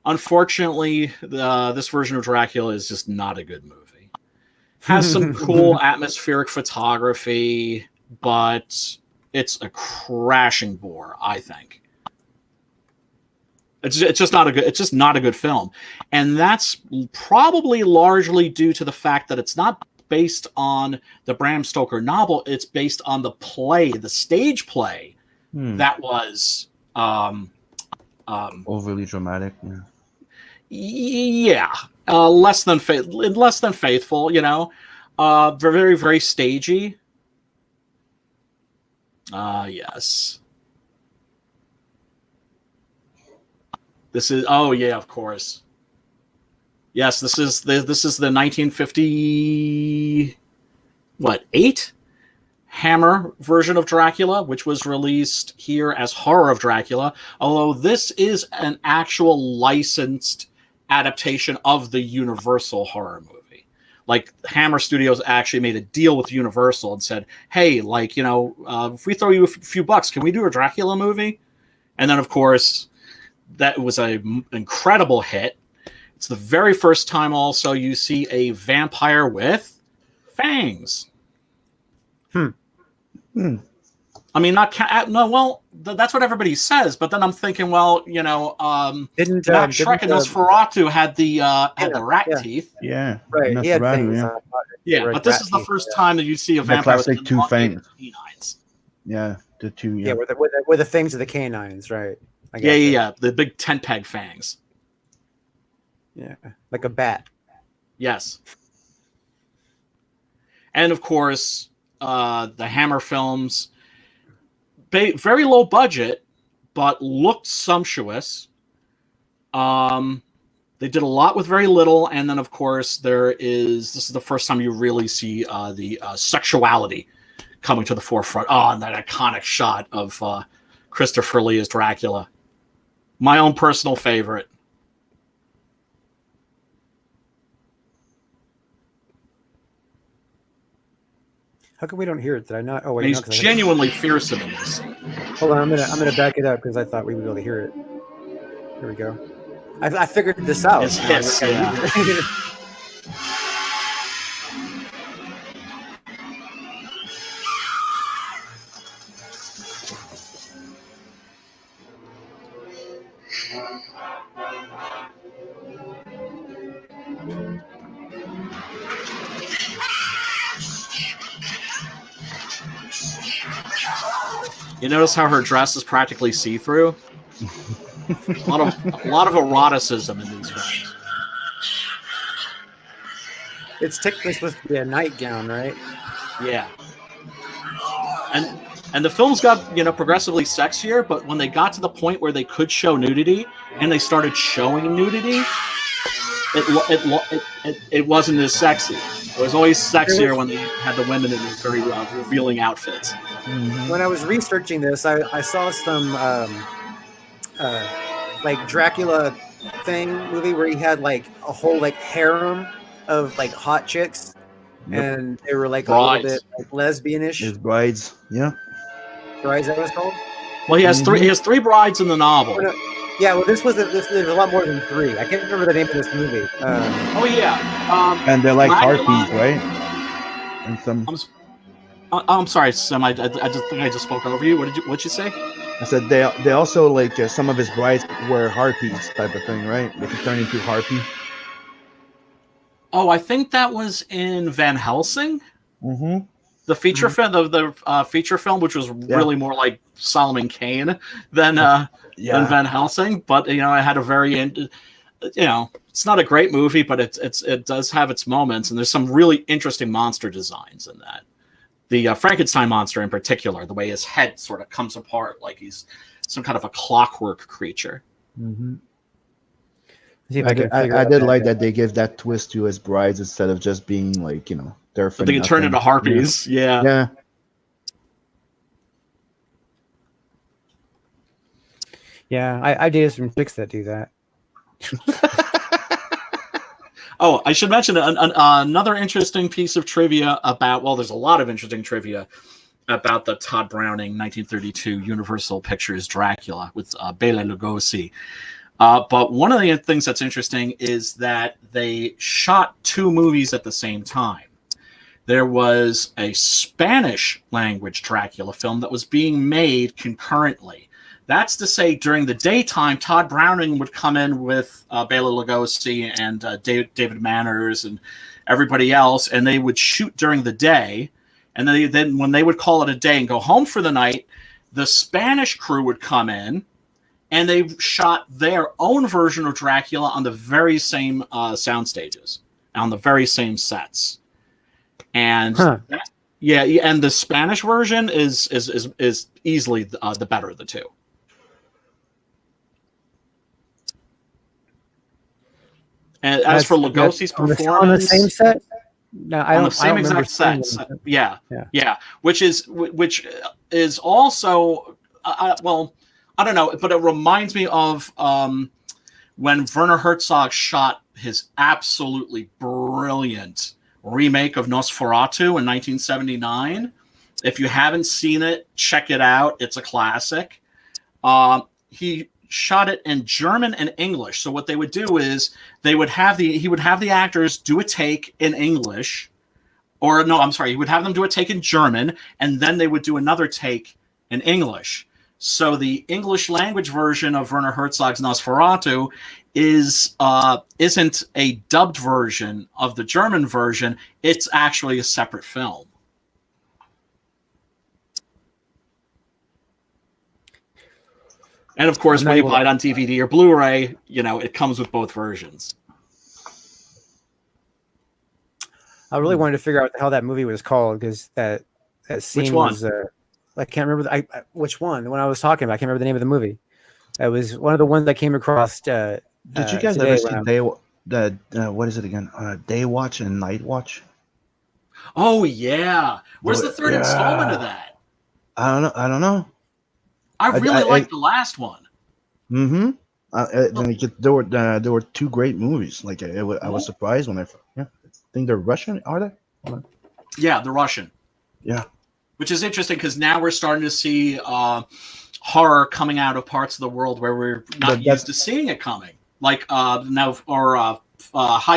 Unfortunately, this version of Dracula is just not a good movie. Has some cool atmospheric photography, but it's a crashing bore, I think. It's just not a good film, and that's probably largely due to the fact that it's not based on the Bram Stoker novel. It's based on the play, the stage play that was
overly dramatic.
Yeah, less than faithful. Very, very stagey. Yes. This is of course. Yes, this is the 1958 Hammer version of Dracula, which was released here as Horror of Dracula, although this is an actual licensed adaptation of the Universal horror movie. like Hammer Studios actually made a deal with Universal and said, hey, like, you know, if we throw you a few bucks, can we do a Dracula movie? And then, of course, that was an incredible hit. It's the very first time also you see a vampire with fangs. I mean, that's what everybody says. But then I'm thinking, well, you know, Shrek and Nosferatu had the rat teeth.
Yeah,
right. He had fangs.
Yeah, but this is the first time that you see a vampire with
classic two fangs.
Canines.
Yeah, the two.
Yeah, with the fangs of the canines, right?
Yeah, the big tent peg fangs.
Yeah, like a bat.
Yes. And of course, the Hammer films, very low budget, but looked sumptuous. They did a lot with very little, and then of course this is the first time you really see the sexuality coming to the forefront. Oh, and that iconic shot of Christopher Lee as Dracula. My own personal favorite.
How come we don't hear it? Did I not? Oh wait,
and he's genuinely fearsome in this.
Hold on, I'm gonna back it up because I thought we would be able to hear it. Here we go. I figured this out.
Yes, yeah. You notice how her dress is practically see-through? a lot of eroticism in these films.
It's technically supposed to be a nightgown, right?
Yeah. And the films got, you know, progressively sexier, but when they got to the point where they could show nudity and they started showing nudity, it wasn't as sexy. It was always sexier when they had the women in these very revealing outfits.
When I was researching this, I saw some like Dracula movie where he had like a whole like harem of like hot chicks, and they were like brides. A little bit like lesbianish.
His brides, yeah.
Brides, that was called.
Well, he has three. He has 3 brides in the novel.
Oh, no. Yeah, well, there's a lot more than 3. I can't remember the name of this movie.
Oh yeah,
and they're like harpies, right? And some.
I'm sorry, Sam. I just think I just spoke over you. What'd you say?
I said they also like some of his brides were harpies type of thing, right? Like he turned into harpy.
Oh, I think that was in Van Helsing.
Mm-hmm.
The feature film, the feature film, which was really more like Solomon Kane than Van Helsing. But you know, I had a very, you know, it's not a great movie, but it does have its moments, and there's some really interesting monster designs in that. The Frankenstein monster in particular, the way his head sort of comes apart like he's some kind of a clockwork creature.
Mm-hmm. I did like that they gave that twist to his brides instead of just being like, you know, they're
they can turn into harpies. Yeah.
Yeah, I dated some chicks that do that.
Oh, I should mention another interesting piece of trivia about, well, there's a lot of interesting trivia about the Todd Browning 1932 Universal Pictures Dracula with Bela Lugosi. But one of the things that's interesting is that they shot 2 movies at the same time. There was a Spanish language Dracula film that was being made concurrently. That's to say, during the daytime, Todd Browning would come in with Bela Lugosi and David Manners and everybody else, and they would shoot during the day. And then when they would call it a day and go home for the night, the Spanish crew would come in, and they shot their own version of Dracula on the very same sound stages, on the very same sets. And and the Spanish version is easily the better of the 2. And as for Lugosi's performance,
on the same set, no,
on the same exact set. Yeah, which is also well, I don't know, but it reminds me of when Werner Herzog shot his absolutely brilliant remake of Nosferatu in 1979. If you haven't seen it, check it out. It's a classic. He shot it in German and English. So what they would do is he would have the actors do a take in English, or no, I'm sorry, he would have them do a take in German, and then they would do another take in English. So the English language version of Werner Herzog's Nosferatu isn't a dubbed version of the German version. It's actually a separate film. And of course, when you buy it on DVD or Blu-ray, it comes with both versions.
I really wanted to figure out how that movie was called, because that scene
Which one?
was I can't remember which one. The one I was talking about, I can't remember the name of the movie. It was one of the ones I came across.
Did you guys ever see what is it again? Day Watch and Night Watch?
Oh yeah, where's the third installment of that?
I don't know.
I really liked the last one.
Mm-hmm. There were two great movies. Like I was surprised when I think they're Russian. Are they?
Yeah, they're Russian.
Yeah.
Which is interesting because now we're starting to see horror coming out of parts of the world where we're not used to seeing it coming. Like high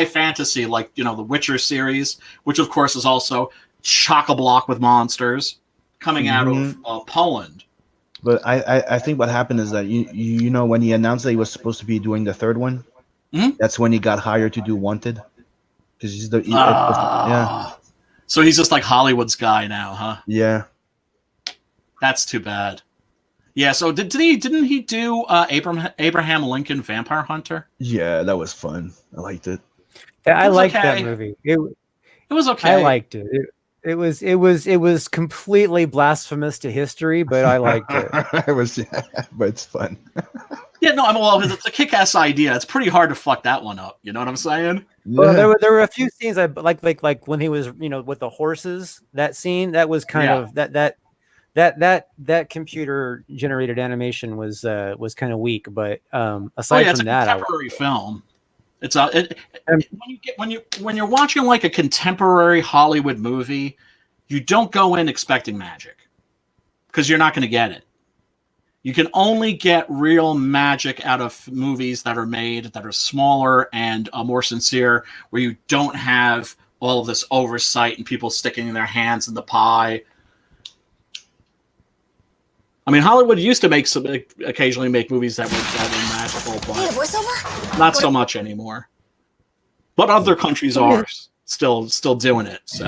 fantasy, like the Witcher series, which of course is also chock-a-block with monsters coming out of Poland.
But I think what happened is that when he announced that he was supposed to be doing the third one, that's when he got hired to do Wanted, because he's
So he's just like Hollywood's guy now, huh?
Yeah.
That's too bad. Yeah. So didn't he do Abraham Lincoln Vampire Hunter?
Yeah, that was fun. I liked it.
Yeah, I liked that movie. It
was okay.
I liked it. It was completely blasphemous to history, but I liked it.
But it's fun.
Yeah, no, it's a kick-ass idea. It's pretty hard to fuck that one up. You know what I'm saying?
Well, there were a few scenes I like when he was with the horses. That scene that was kind of that computer generated animation was kind of weak. But aside from that,
it's a contemporary film. It's when you're watching like a contemporary Hollywood movie, you don't go in expecting magic, because you're not going to get it. You can only get real magic out of movies that are made that are smaller and more sincere, where you don't have all of this oversight and people sticking their hands in the pie. I mean, Hollywood used to occasionally make movies that were magical, but not so much anymore. But other countries are still doing it. So,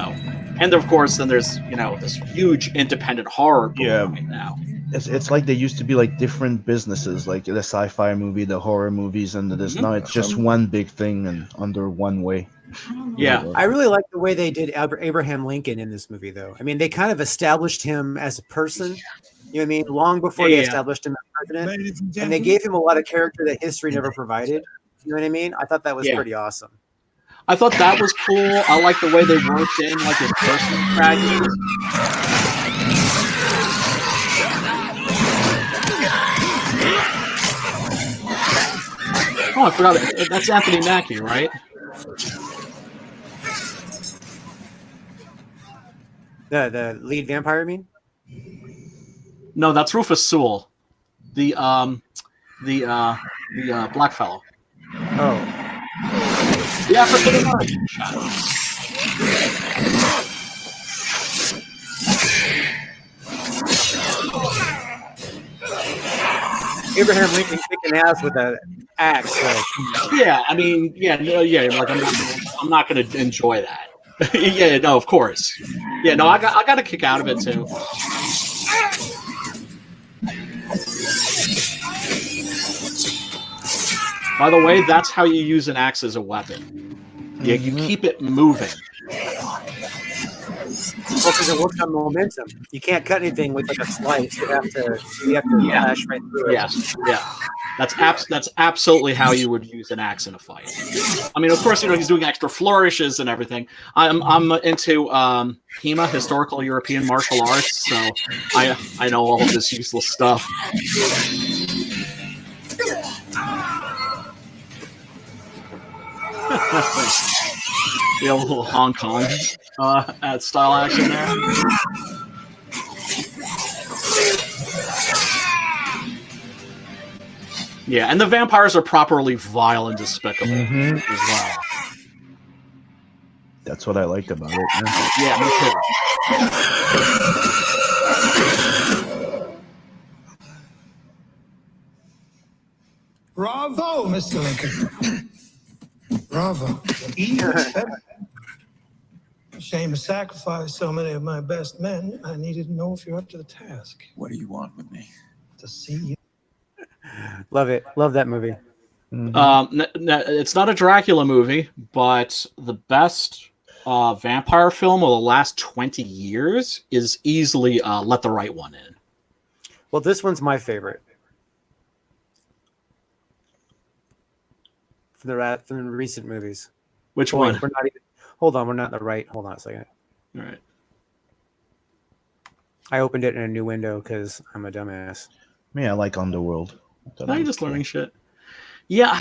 and of course, then there's this huge independent horror boom right now.
It's like they used to be like different businesses, like the sci-fi movie, the horror movies, and this. Now it's just one big thing and under one way.
Yeah,
I really like the way they did Abraham Lincoln in this movie, though. I mean, they kind of established him as a person. You know what I mean? Long before they established him as president, and they gave him a lot of character that history never provided. You know what I mean? I thought that was pretty awesome.
I thought that was cool. I like the way they worked in like his personal tragedy. Oh, I forgot. That's Anthony Mackie, right?
The lead vampire, you mean?
No, that's Rufus Sewell, the black fellow.
Oh.
The African American shadow.
Abraham Lincoln kicking ass with an axe. So.
Yeah, I mean, like I'm not going to enjoy that. Yeah, no, of course. Yeah, no, I got a kick out of it too. By the way, that's how you use an axe as a weapon. You keep it moving.
Well, because it works on momentum. You can't cut anything with like a slice. You have to flash right through it.
Yes, yeah. That's absolutely how you would use an axe in a fight. I mean, of course, he's doing extra flourishes and everything. I'm into HEMA, historical European martial arts, so I know all of this useless stuff. We have a little Hong Kong style action there. Yeah, and the vampires are properly vile and despicable as well.
That's what I liked about it.
Yeah, me too.
Bravo, Mr. Lincoln. Bravo. Even better. Shame to sacrifice so many of my best men. I needed to know if you're up to the task.
What do you want with me?
To see you.
Love it. Love that movie.
It's not a Dracula movie, but the best vampire film of the last 20 years is easily Let the Right One In.
Well, this one's my favorite. From the recent movies.
Which one?
We're not even, hold on, we're not in the right. Hold on a second.
All right.
I opened it in a new window because I'm a dumbass.
I like Underworld.
Now you're just learning shit. Yeah,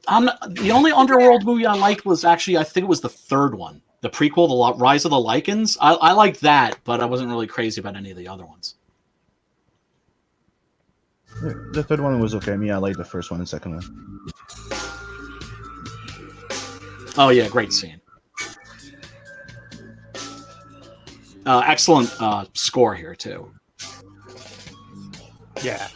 the only Underworld movie I liked was actually, I think it was the third one, the prequel, The Rise of the Lycans. I liked that, but I wasn't really crazy about any of the other ones.
The third one was okay. I liked the first one and second one.
Oh yeah, great scene. Excellent score here too.
Yeah.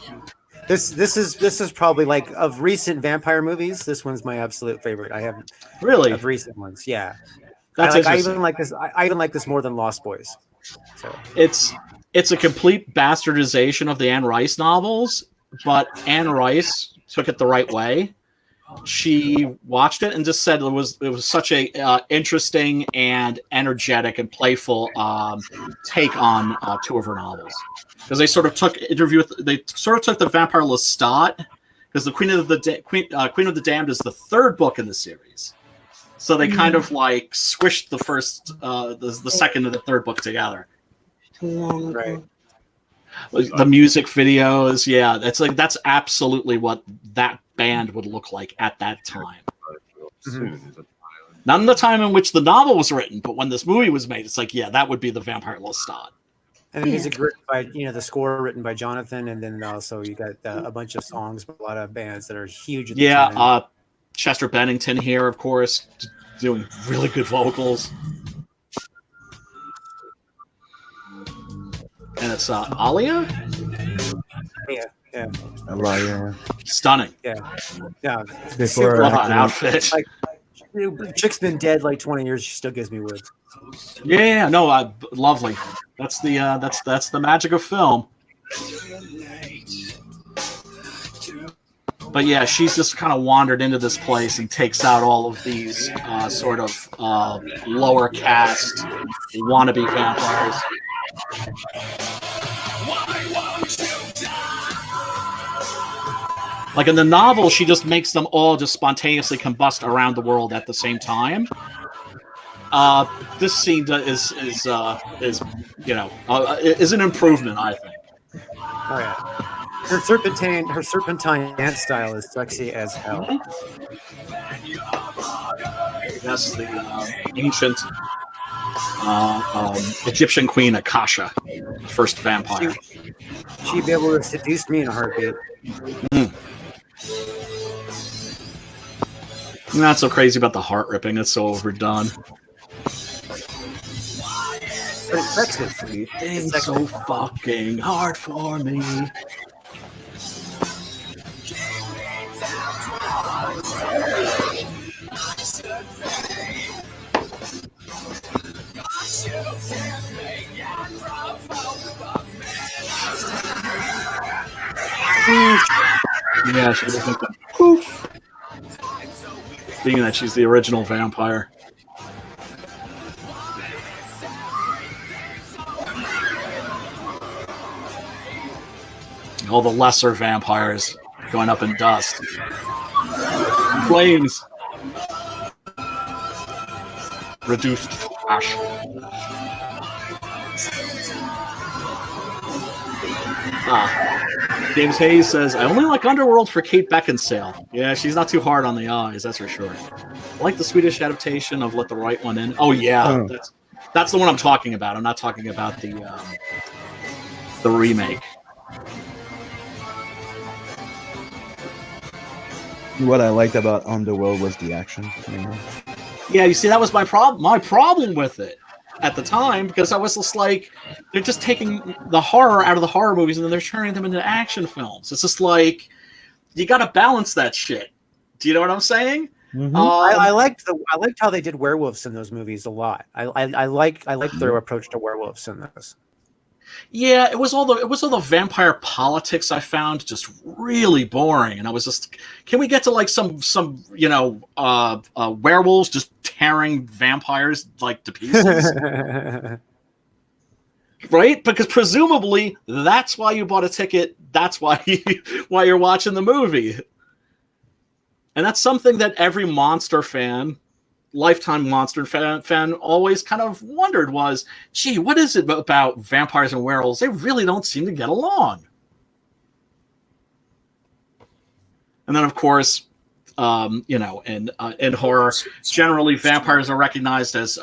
This is probably like of recent vampire movies. This one's my absolute favorite. I have
really
of recent ones. Yeah, I even like this. I even like this more than Lost Boys. So
it's a complete bastardization of the Anne Rice novels, but Anne Rice took it the right way. She watched it and just said it was such a interesting and energetic and playful take on two of her novels. Because they sort of took the vampire Lestat, because the Queen of the Damned is the third book in the series, so they kind of like squished the first, the second and the third book together.
right.
The music videos, yeah, that's absolutely what that band would look like at that time. Not in the time in which the novel was written, but when this movie was made, it's like, yeah, that would be the vampire Lestat.
And the music written by, the score written by Jonathan, and then also you got a bunch of songs by a lot of bands that are huge. At the time.
Chester Bennington here, of course, doing really good vocals. And it's Alia?
Yeah.
Alia.
Stunning.
Yeah.
Before
love that outfit.
Like, chick's been dead like 20 years. She still gives me wood.
Yeah, no, lovely. That's the magic of film. But yeah, she's just kind of wandered into this place and takes out all of these sort of lower caste wannabe vampires. Like in the novel, she just makes them all just spontaneously combust around the world at the same time. This scene is an improvement, I think.
Oh yeah. Her serpentine dance style is sexy as hell.
That's the ancient Egyptian queen Akasha, the first vampire.
She'd be able to seduce me in a heartbeat.
I'm not so crazy about the heart ripping. It's so overdone.
But it's sexist.
It's so fucking hard for me. Yeah, she does make that poof. Being that she's the original vampire. All the lesser vampires going up in dust. Flames. Reduced to ash. James Hayes says, I only like Underworld for Kate Beckinsale. Yeah, she's not too hard on the eyes, that's for sure. I like the Swedish adaptation of Let the Right One In. Oh, yeah. That's the one I'm talking about. I'm not talking about the remake.
What I liked about Underworld was the action. You know?
Yeah, you see, that was my problem. My problem with it at the time, because I was just like, they're just taking the horror out of the horror movies and then they're turning them into action films. It's just like, you got to balance that shit. Do you know what I'm saying?
Mm-hmm. I liked how they did werewolves in those movies a lot. I liked their approach to werewolves in this.
Yeah, it was all the vampire politics I found just really boring, and I was just, can we get to like some werewolves just tearing vampires like to pieces? Right? Because presumably that's why you bought a ticket. That's why why you're watching the movie. And that's something that every monster fan, lifetime monster fan always kind of wondered was, gee, what is it about vampires and werewolves? They really don't seem to get along. And then, of course, in horror, generally vampires are recognized as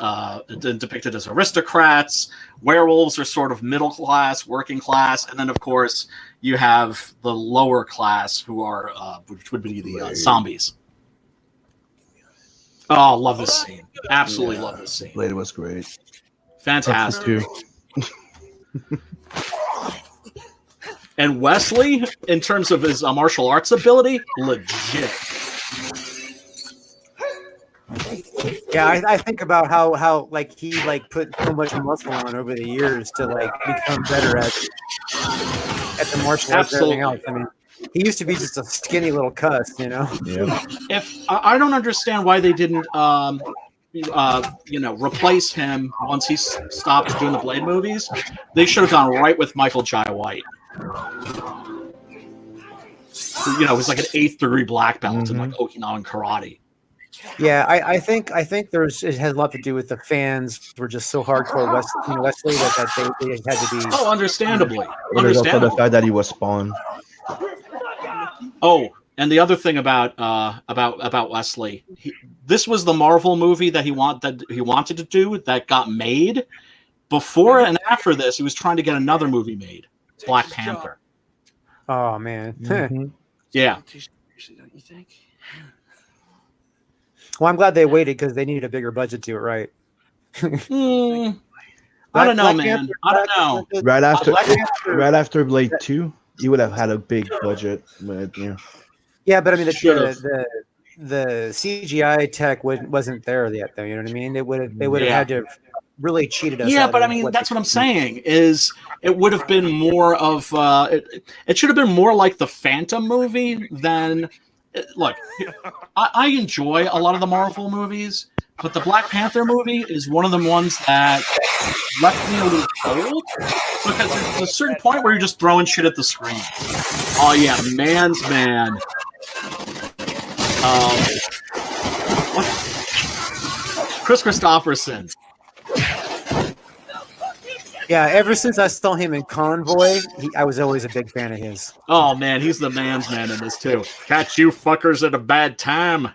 depicted as aristocrats. Werewolves are sort of middle class, working class, and then of course you have the lower class who are which would be the zombies. Oh, love this scene! Absolutely love this scene.
Lady was great.
Fantastic. And Wesley, in terms of his martial arts ability, legit.
Yeah, I think about how like he like put so much muscle on over the years to like become better at the martial arts and everything else. I mean, he used to be just a skinny little cuss, you know.
Yeah.
If I don't understand why they didn't, replace him once he stopped doing the Blade movies. They should have gone right with Michael Jai White. Who, was like an 8th degree black belt in like Okinawan karate.
Yeah, I think it has a lot to do with the fans were just so hardcore Wesley that they had to be.
Oh, understandably.
There's also the fact that he was Spawn.
Oh, and the other thing about Wesley, this was the Marvel movie that he wanted to do that got made. Before and after this, he was trying to get another movie made, Black Panther.
Oh man,
yeah.
You think?
Well, I'm glad they waited because they needed a bigger budget to do it right.
I don't know, man. I don't know.
Right after Blade 2, you would have had a big budget. But,
yeah, but I mean, the CGI tech wasn't there yet, though. You know what I mean? They would have had to have really cheated us.
Yeah, but I mean, that's what I'm saying. Is it would have been more of it should have been more like the Phantom movie than. Look, I enjoy a lot of the Marvel movies, but the Black Panther movie is one of the ones that left me a little cold because there's a certain point where you're just throwing shit at the screen. Oh yeah, man's man. What? Chris Christopherson.
Yeah, ever since I saw him in Convoy, I was always a big fan of his.
Oh man, he's the man's man in this too. Catch you fuckers at a bad time.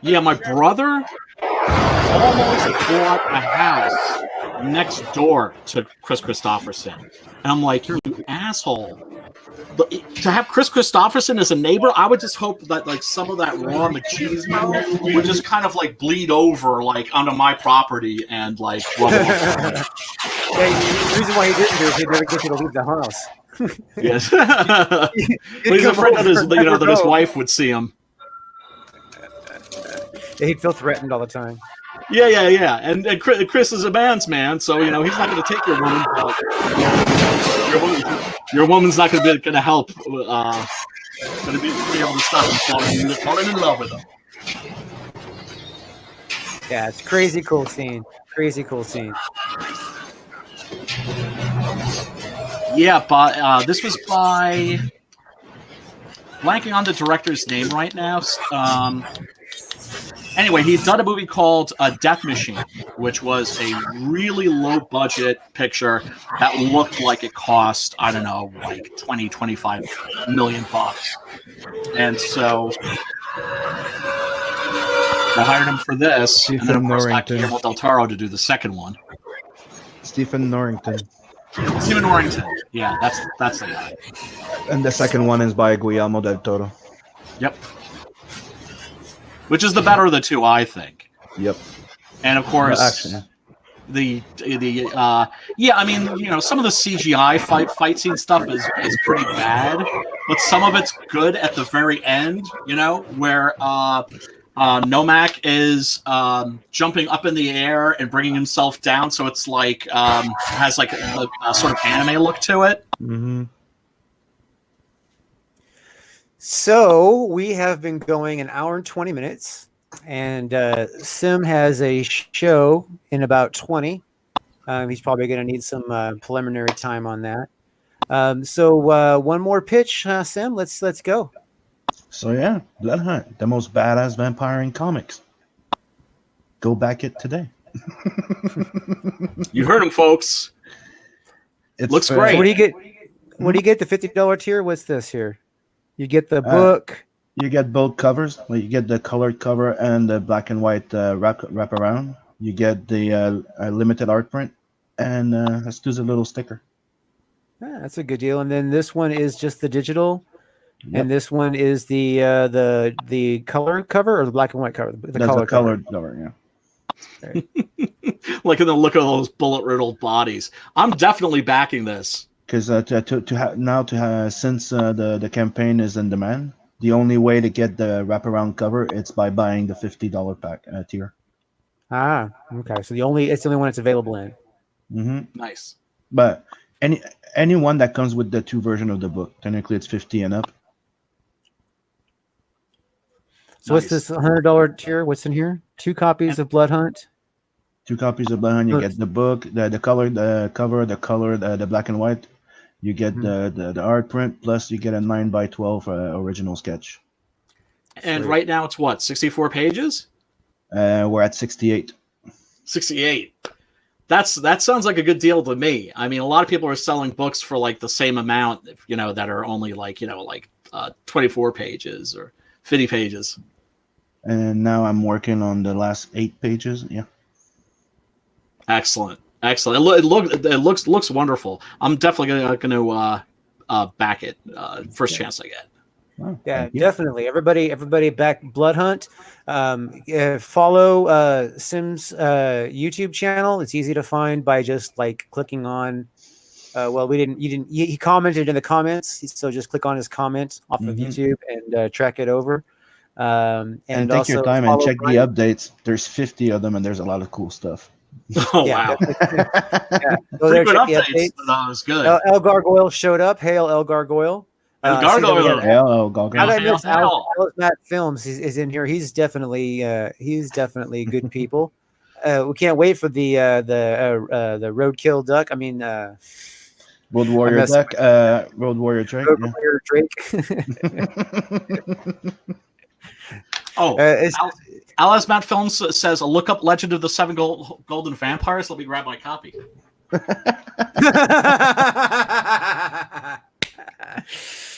Yeah, my brother almost bought a house next door to Chris Christopherson. And I'm like, you asshole. To have Chris Christopherson as a neighbor, I would just hope that like some of that raw machismo would just kind of like bleed over like onto my property and like rub off.
Yeah, the reason why he didn't do it is he never get you to leave the house.
Yes. He's afraid that his wife would see him.
Yeah, he'd feel threatened all the time.
Yeah. And Chris is a man's man, so he's not going to take your woman. Your woman's not going to help. Going to be able to stop him falling in love with him.
Yeah, it's crazy cool scene.
Yeah, but this was by blanking on the director's name right now. Anyway, he's done a movie called Death Machine, which was a really low-budget picture that looked like it cost, I don't know, like 20, 25 million bucks. And so they hired him for this, and then, of course, got Guillermo del Toro to do the second one.
Stephen Norrington.
Stephen Norrington. Yeah, that's the guy.
And the second one is by Guillermo del Toro.
Yep. Which is the better of the two, I think.
Yep.
And of course,
actually,
I mean, you know, some of the CGI fight scene stuff is pretty bad, but some of it's good at the very end. You know, where Nomak is jumping up in the air and bringing himself down, so it's like has like a sort of anime look to it.
Mm-hmm.
So we have been going an hour and 20 minutes, and Sim has a show in about 20. He's probably going to need some preliminary time on that. So one more pitch, Sim. Let's go.
So yeah, Blood Hunt, the most badass vampire in comics. Go back it today.
You heard him, folks.
It
looks great.
So what do you get? What do you get? The $50 tier? What's this here? You get the book.
You get both covers. Like you get the colored cover and the black and white wrap around. You get the limited art print, and let's do the little sticker.
That's a good deal. And then this one is just the digital, and this one is the color cover or the black and white cover. The
colored cover. Yeah.
Like in the look of those bullet-riddled bodies. I'm definitely backing this.
Because since the campaign is in demand, the only way to get the wraparound cover it's by buying the $50 pack tier.
Ah, okay. So it's the only one it's available in.
Mm-hmm.
Nice.
But anyone that comes with the 2 version of the book, technically it's 50 and up.
So what's this $100 tier? What's in here? 2 copies of Blood Hunt.
2 copies of Blood Hunt. You get the book, the colored cover, the colored, the black and white. You get the art print, plus you get a 9x12 original sketch.
And right now it's what, 64 pages?
We're at 68.
68. That sounds like a good deal to me. I mean, a lot of people are selling books for like the same amount, you know, that are only like, you know, like 24 pages or 50 pages.
And now I'm working on the last 8 pages. Yeah.
Excellent. Excellent. It looks wonderful. I'm definitely going to back it first chance I get.
Oh,
yeah, definitely. Everybody back Blood Hunt. Follow Sim's YouTube channel. It's easy to find by just like clicking on. He commented in the comments, so just click on his comment off of YouTube and track it over. And
take
also
your time and check the updates. There's 50 of them, and there's a lot of cool stuff.
Oh, wow.
So there, check
updates.
the updates.
That was good.
El Gargoyle showed up. Hail El Gargoyle.
El Gargoyle.
Hello, Gargoyle.
Alice Matt Films is in here. He's definitely good people. We can't wait for the Roadkill Duck. I mean,
Road Warrior Duck. Road Warrior Drake.
Road Warrior Drake.
Alice Matt Films says, look up Legend of the Seven Golden Vampires. Let me grab my copy.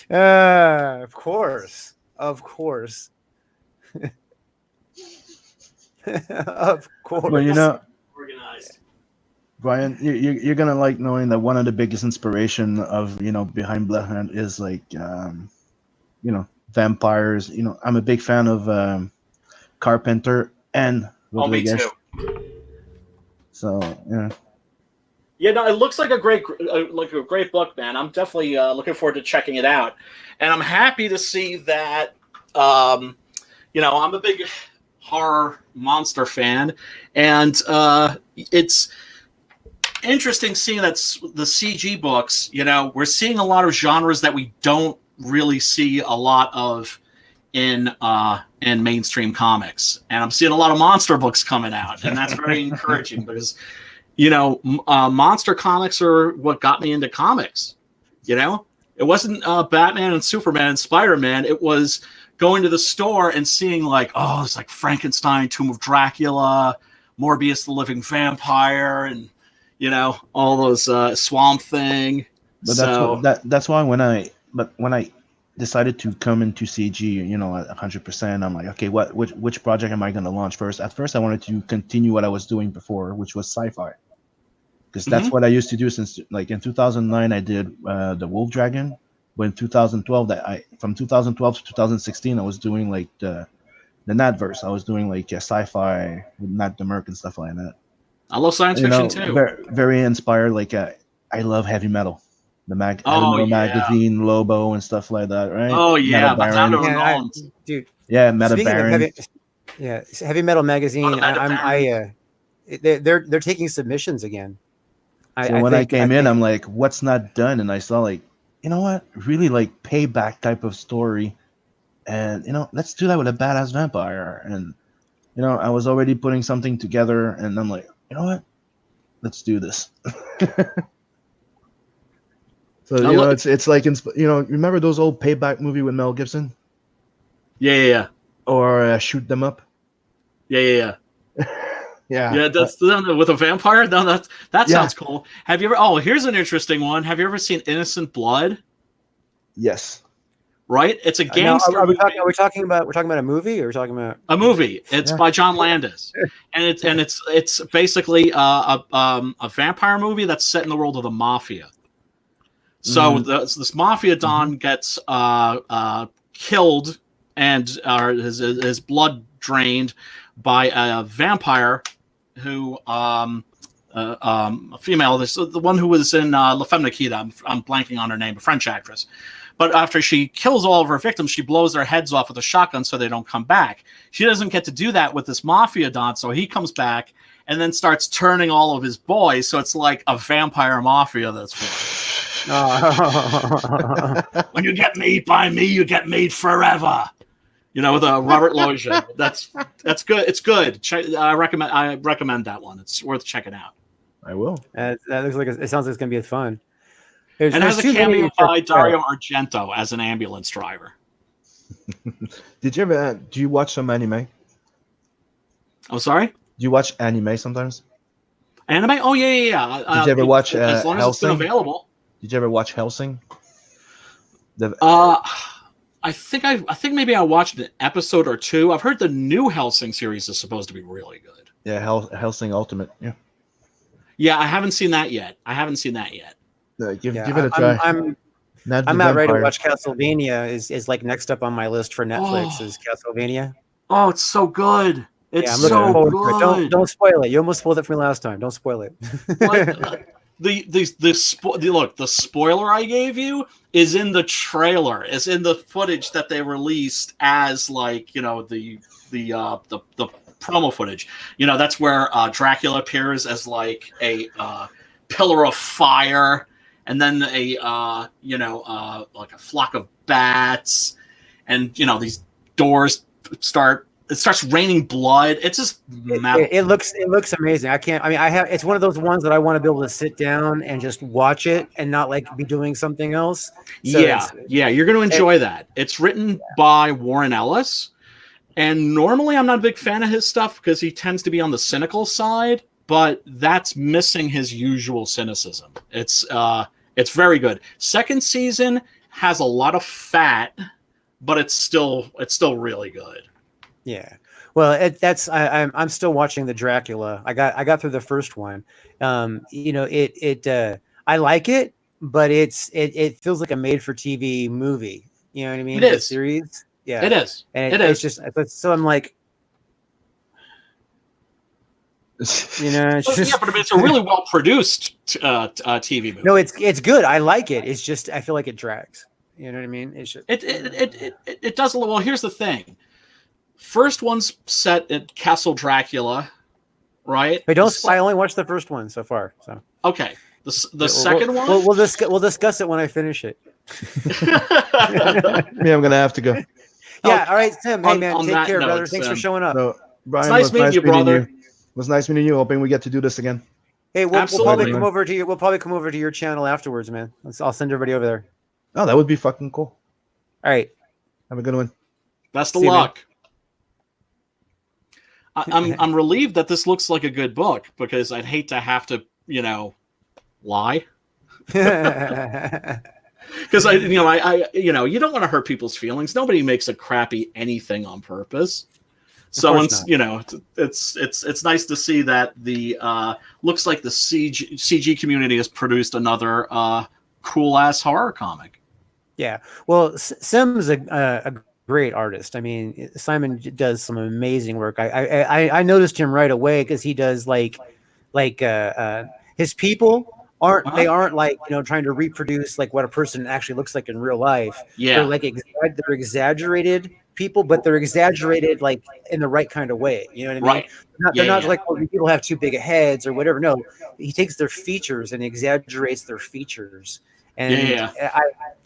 Of course. Of course.
Well, you know,
organized.
Brian, you're gonna like knowing that one of the biggest inspiration of behind Blood Hunt is like vampires. I'm a big fan of Carpenter and Rodriguez.
Me too.
So yeah.
Yeah, no, it looks like a great book, man. I'm definitely looking forward to checking it out, and I'm happy to see that. I'm a big horror monster fan, and it's interesting seeing that the CG books. We're seeing a lot of genres that we don't really see a lot of in mainstream comics, and I'm seeing a lot of monster books coming out, and that's very encouraging because. Monster comics are what got me into comics. It wasn't Batman and Superman and Spider-Man. It was going to the store and seeing like, oh, it's like Frankenstein, Tomb of Dracula, Morbius the Living Vampire, and all those Swamp Thing.
But that's why when I decided to come into CG, at 100%, I'm like, okay, which project am I going to launch first? At first, I wanted to continue what I was doing before, which was sci-fi, because that's what I used to do since like in 2009 I did the Wolf Dragon. But in 2012, from 2012 to 2016, I was doing like the Natverse. I was doing like sci-fi with Nat Demerck and stuff like that.
I love science fiction too.
Very, very inspired. Like I love heavy metal. The heavy metal magazine, Lobo, and stuff like that, right?
Oh yeah,
dude.
Yeah, Meta Baron.
Heavy Metal magazine. They're taking submissions again.
When I came in, I'm like, what's not done? And I saw like, you know what, really like payback type of story, and let's do that with a badass vampire. And I was already putting something together, and I'm like, you know what, let's do this. So it's like remember those old Payback movie with Mel Gibson?
Yeah.
Or Shoot 'Em Up?
Yeah.
Yeah.
That's with a vampire. No, that sounds cool. Have you ever? Oh, here's an interesting one. Have you ever seen Innocent Blood?
Yes.
Right. It's a gangster.
Are we talking about a movie, or are we talking about
a movie? It's by John Landis, and it's basically a vampire movie that's set in the world of the mafia. So this mafia don gets killed and his blood drained by a vampire who a female, the one who was in La Femme Nikita. I'm blanking on her name, a French actress. But after she kills all of her victims, she blows their heads off with a shotgun so they don't come back. She doesn't get to do that with this mafia don, so he comes back and then starts turning all of his boys. So it's like a vampire mafia that's when you get made by me, you get made forever. With Robert Loggia. That's good. It's good. I recommend that one. It's worth checking out.
I will.
That looks like it sounds like it's gonna be fun.
And has a cameo by Dario Argento as an ambulance driver.
Do you watch some anime?
I'm sorry?
Do you watch anime sometimes?
Anime? Oh yeah.
Did you ever watch
as long as
Helsing?
It's been available.
Did you ever watch Helsing?
I think maybe I watched an episode or two. I've heard the new Helsing series is supposed to be really good.
Yeah, Helsing Ultimate. Yeah.
Yeah, I haven't seen that yet.
Give it a try.
I'm not ready to watch Castlevania. Is like next up on my list for Netflix. Is Castlevania?
Oh, it's so good. It's
I'm
so
looking
good.
forward to it. Don't spoil it. You almost spoiled it for me last time. Don't spoil it.
The spoiler I gave you is in the trailer. Is in the footage that they released as like the promo footage. That's where Dracula appears as like a pillar of fire, and then like a flock of bats, and these doors starts raining blood. It's just
it looks amazing. It's one of those ones that I want to be able to sit down and just watch it and not like be doing something else. So
you're going to enjoy that. It's written by Warren Ellis, and normally I'm not a big fan of his stuff because he tends to be on the cynical side, but that's missing his usual cynicism. It's very good. Second season has a lot of fat, but it's still really good.
Yeah, well, I'm still watching the Dracula. I got through the first one. I like it, but it feels like a made for TV movie. You know what I mean?
It is
series. Yeah,
it is.
And it's just so I'm like, it's just,
but it's a really well produced TV movie.
No, it's good. I like it. It's just I feel like it drags. You know what I mean? It's just,
it does a little. Well, here's the thing. First one's set at Castle Dracula, right?
But I only watched the first one so far. So
okay, the second one
we'll discuss it when I finish it.
Me, I'm gonna have to go.
Yeah, all right, Tim. Hey man, take care, brother. Thanks for showing up.
So, Brian,
it's nice meeting you, brother.
It was nice meeting you. Hoping we get to do this again.
Hey, we'll probably come over to your channel afterwards, man. I'll send everybody over there.
Oh, that would be fucking cool.
All right.
Have a good one.
Best of
See you, man.
luck. I'm relieved that this looks like a good book because I'd hate to have to, lie. Because I you don't want to hurt people's feelings. Nobody makes a crappy anything on purpose. So once it's nice to see that the looks like the CG community has produced another cool ass horror comic.
Yeah, well, Sim's a great artist. I mean, Simon does some amazing work. I noticed him right away because he does like his people aren't like trying to reproduce like what a person actually looks like in real life.
Yeah,
they're like they're exaggerated people, but they're exaggerated like in the right kind of way. You know what I mean?
Right.
They're not like, oh, people have too big of heads or whatever. No, he takes their features and exaggerates their features. And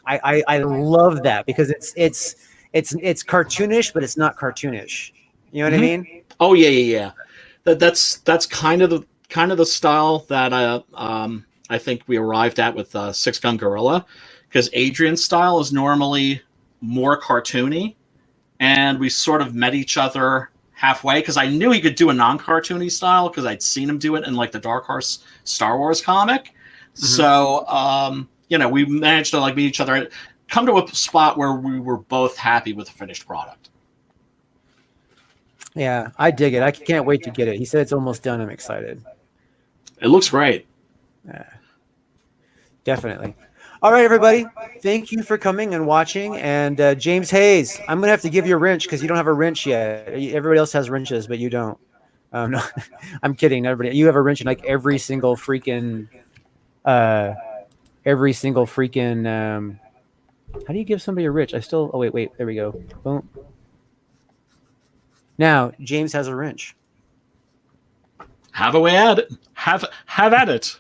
I love that because it's cartoonish, but it's not cartoonish. You know what I mean?
Oh yeah. That's kind of the style that I think we arrived at with Six Gun Gorilla, because Adrian's style is normally more cartoony, and we sort of met each other halfway because I knew he could do a non-cartoony style because I'd seen him do it in like the Dark Horse Star Wars comic. So we managed to like meet each other and come to a spot where we were both happy with the finished product.
Yeah, I dig it. I can't wait to get it. He said it's almost done. I'm excited.
It looks great.
Yeah, definitely. All right, everybody. Thank you for coming and watching. And James Hayes, I'm going to have to give you a wrench because you don't have a wrench yet. Everybody else has wrenches, but you don't. No, I'm kidding. Everybody, you have a wrench in like every single freaking how do you give somebody a wrench? Oh, wait. There we go. Boom. Now, James has a wrench.
Have a way at it. Have at it.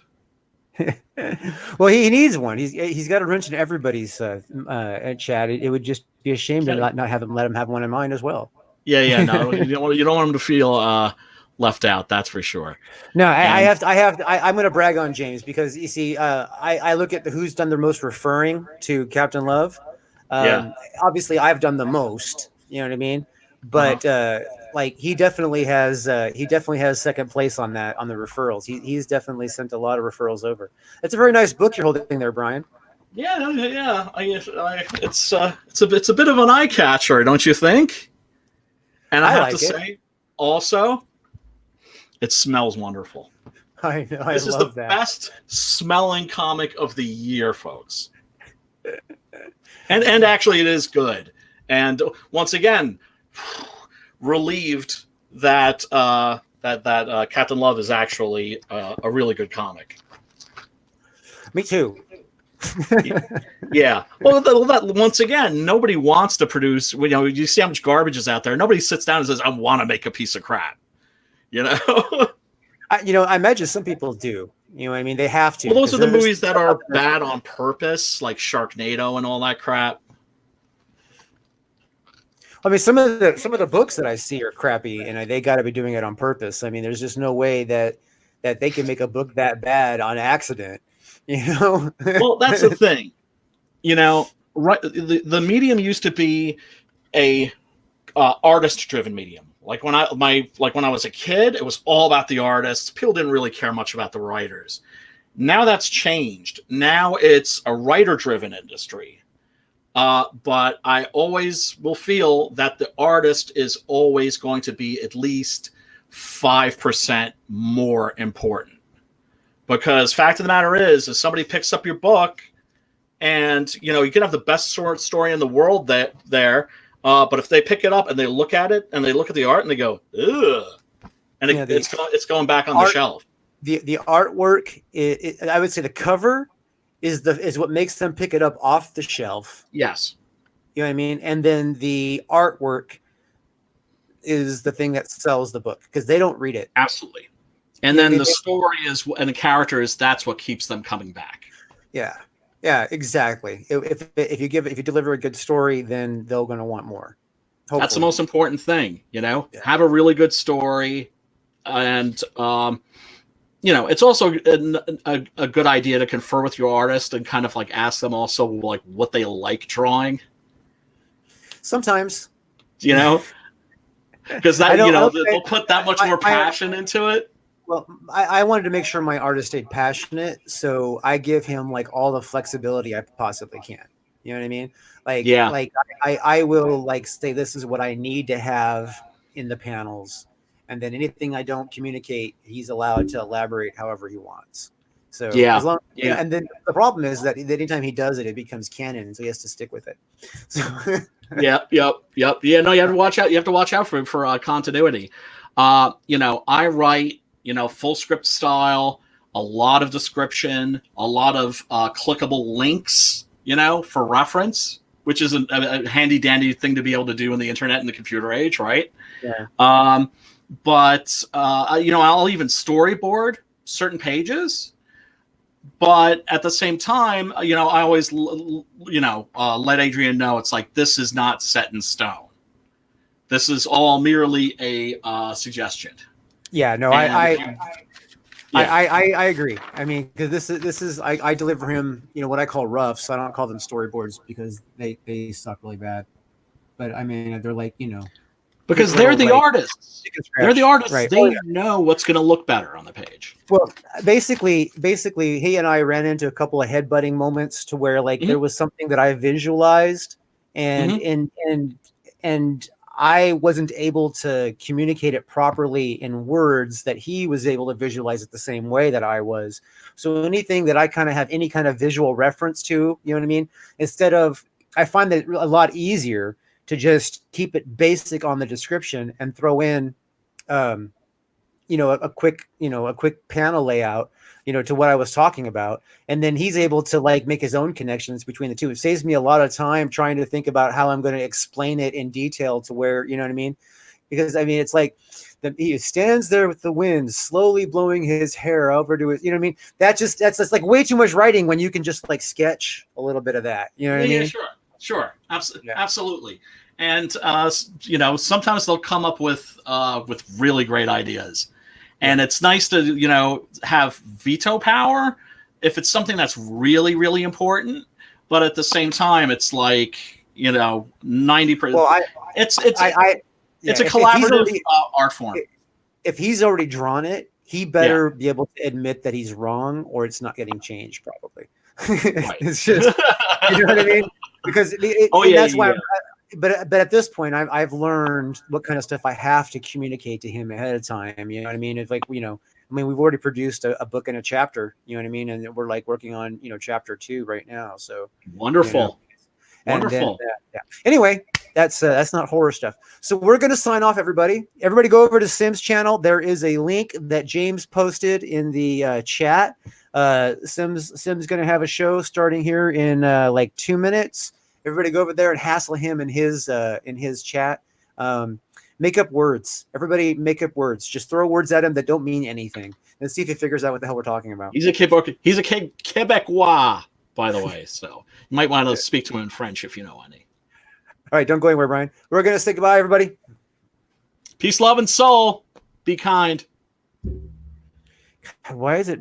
Well, he needs one. He's got a wrench in everybody's chat. It would just be a shame to not let him have one in mine as well.
Yeah. No, you don't want him to feel left out. That's for sure.
No, I'm going to brag on James because you see, I look at who's done the most referring to Captain Love. Obviously, I've done the most. You know what I mean? But like he definitely has second place on that on the referrals. He's definitely sent a lot of referrals over. It's a very nice book you're holding there, Brian.
Yeah. It's a bit of an eye catcher, don't you think? And I have to say, also, it smells wonderful.
I know.
This is the best smelling comic of the year, folks. And actually, it is good. And once again, relieved that that Captain Love is actually a really good comic.
Me too.
Yeah. Well, that once again, nobody wants to produce. You see how much garbage is out there. Nobody sits down and says, "I want to make a piece of crap."
I imagine some people do. You know what I mean? They have to.
Well, those are the movies that are bad on purpose, like Sharknado and all that crap.
I mean, some of the books that I see are crappy, and they got to be doing it on purpose. I mean, there's just no way that they can make a book that bad on accident.
Well, that's the thing. Right? The medium used to be a artist-driven medium. Like when I was a kid, it was all about the artists. People didn't really care much about the writers. Now that's changed. Now it's a writer-driven industry. But I always will feel that the artist is always going to be at least 5% more important. Because fact of the matter is, if somebody picks up your book and, you can have the best story in the world there, but if they pick it up and they look at it and they look at the art and they go, ugh, and it's going back on the shelf.
The artwork, I would say the cover is what makes them pick it up off the shelf.
Yes.
You know what I mean? And then the artwork is the thing that sells the book because they don't read it.
Absolutely. And then the story and the characters, that's what keeps them coming back.
Yeah. Yeah, exactly. If you deliver a good story, then they're going to want more. Hopefully.
That's the most important thing, Have a really good story and it's also a good idea to confer with your artist and kind of like ask them also like what they like drawing.
Sometimes,
because that they'll put that much more passion into it.
Well, I wanted to make sure my artist stayed passionate, so I give him like all the flexibility I possibly can. You know what I mean? Like I will like say this is what I need to have in the panels, and then anything I don't communicate, he's allowed to elaborate however he wants. So as long, and then the problem is that anytime he does it, it becomes canon, so he has to stick with it. So
Yep. Yeah, no, you have to watch out. You have to watch out for continuity. I write, full script style, a lot of description, a lot of clickable links, for reference, which is a handy dandy thing to be able to do in the internet and the computer age, right?
Yeah.
But I'll even storyboard certain pages. But at the same time, I always, let Adrian know it's like, this is not set in stone. This is all merely a suggestion.
Yeah, no, I agree. I mean, because this is I deliver him, what I call roughs. I don't call them storyboards because they suck really bad. But I mean, they're like,
because they're the artists. They're the artists.
Right.
They know what's going to look better on the page.
Well, basically, he and I ran into a couple of headbutting moments to where like there was something that I visualized and I wasn't able to communicate it properly in words that he was able to visualize it the same way that I was. So anything that I kind of have any kind of visual reference to, you know what I mean? I find that a lot easier to just keep it basic on the description and throw in, a quick panel layout, to what I was talking about. And then he's able to like make his own connections between the two. It saves me a lot of time trying to think about how I'm going to explain it in detail to where, you know what I mean? Because I mean, it's like he stands there with the wind slowly blowing his hair over to his, you know what I mean? That's just like way too much writing when you can just like sketch a little bit of that. You know what I mean?
Sure. Absolutely. And, sometimes they'll come up with really great ideas. And it's nice to, have veto power if it's something that's really, really important. But at the same time, it's like, 90%.
Well,
it's a collaborative art form.
If he's already drawn it, he better be able to admit that he's wrong or it's not getting changed probably.
Right.
It's just, you know what I mean? Because that's why but at this point, I've learned what kind of stuff I have to communicate to him ahead of time. You know what I mean? It's like, we've already produced a book and a chapter, you know what I mean? And we're like working on, chapter 2 right now. So
wonderful. Wonderful.
Anyway, that's not horror stuff. So we're going to sign off, everybody. Everybody go over to Sim's channel. There is a link that James posted in the chat. Sim's going to have a show starting here in like 2 minutes. Everybody go over there and hassle him in his chat. Make up words. Everybody make up words. Just throw words at him that don't mean anything. And see if he figures out what the hell we're talking about.
He's a Quebecois, by the way. So you might want to speak to him in French if you know any.
All right, don't go anywhere, Brian. We're going to say goodbye, everybody.
Peace, love, and soul. Be kind.
Why is it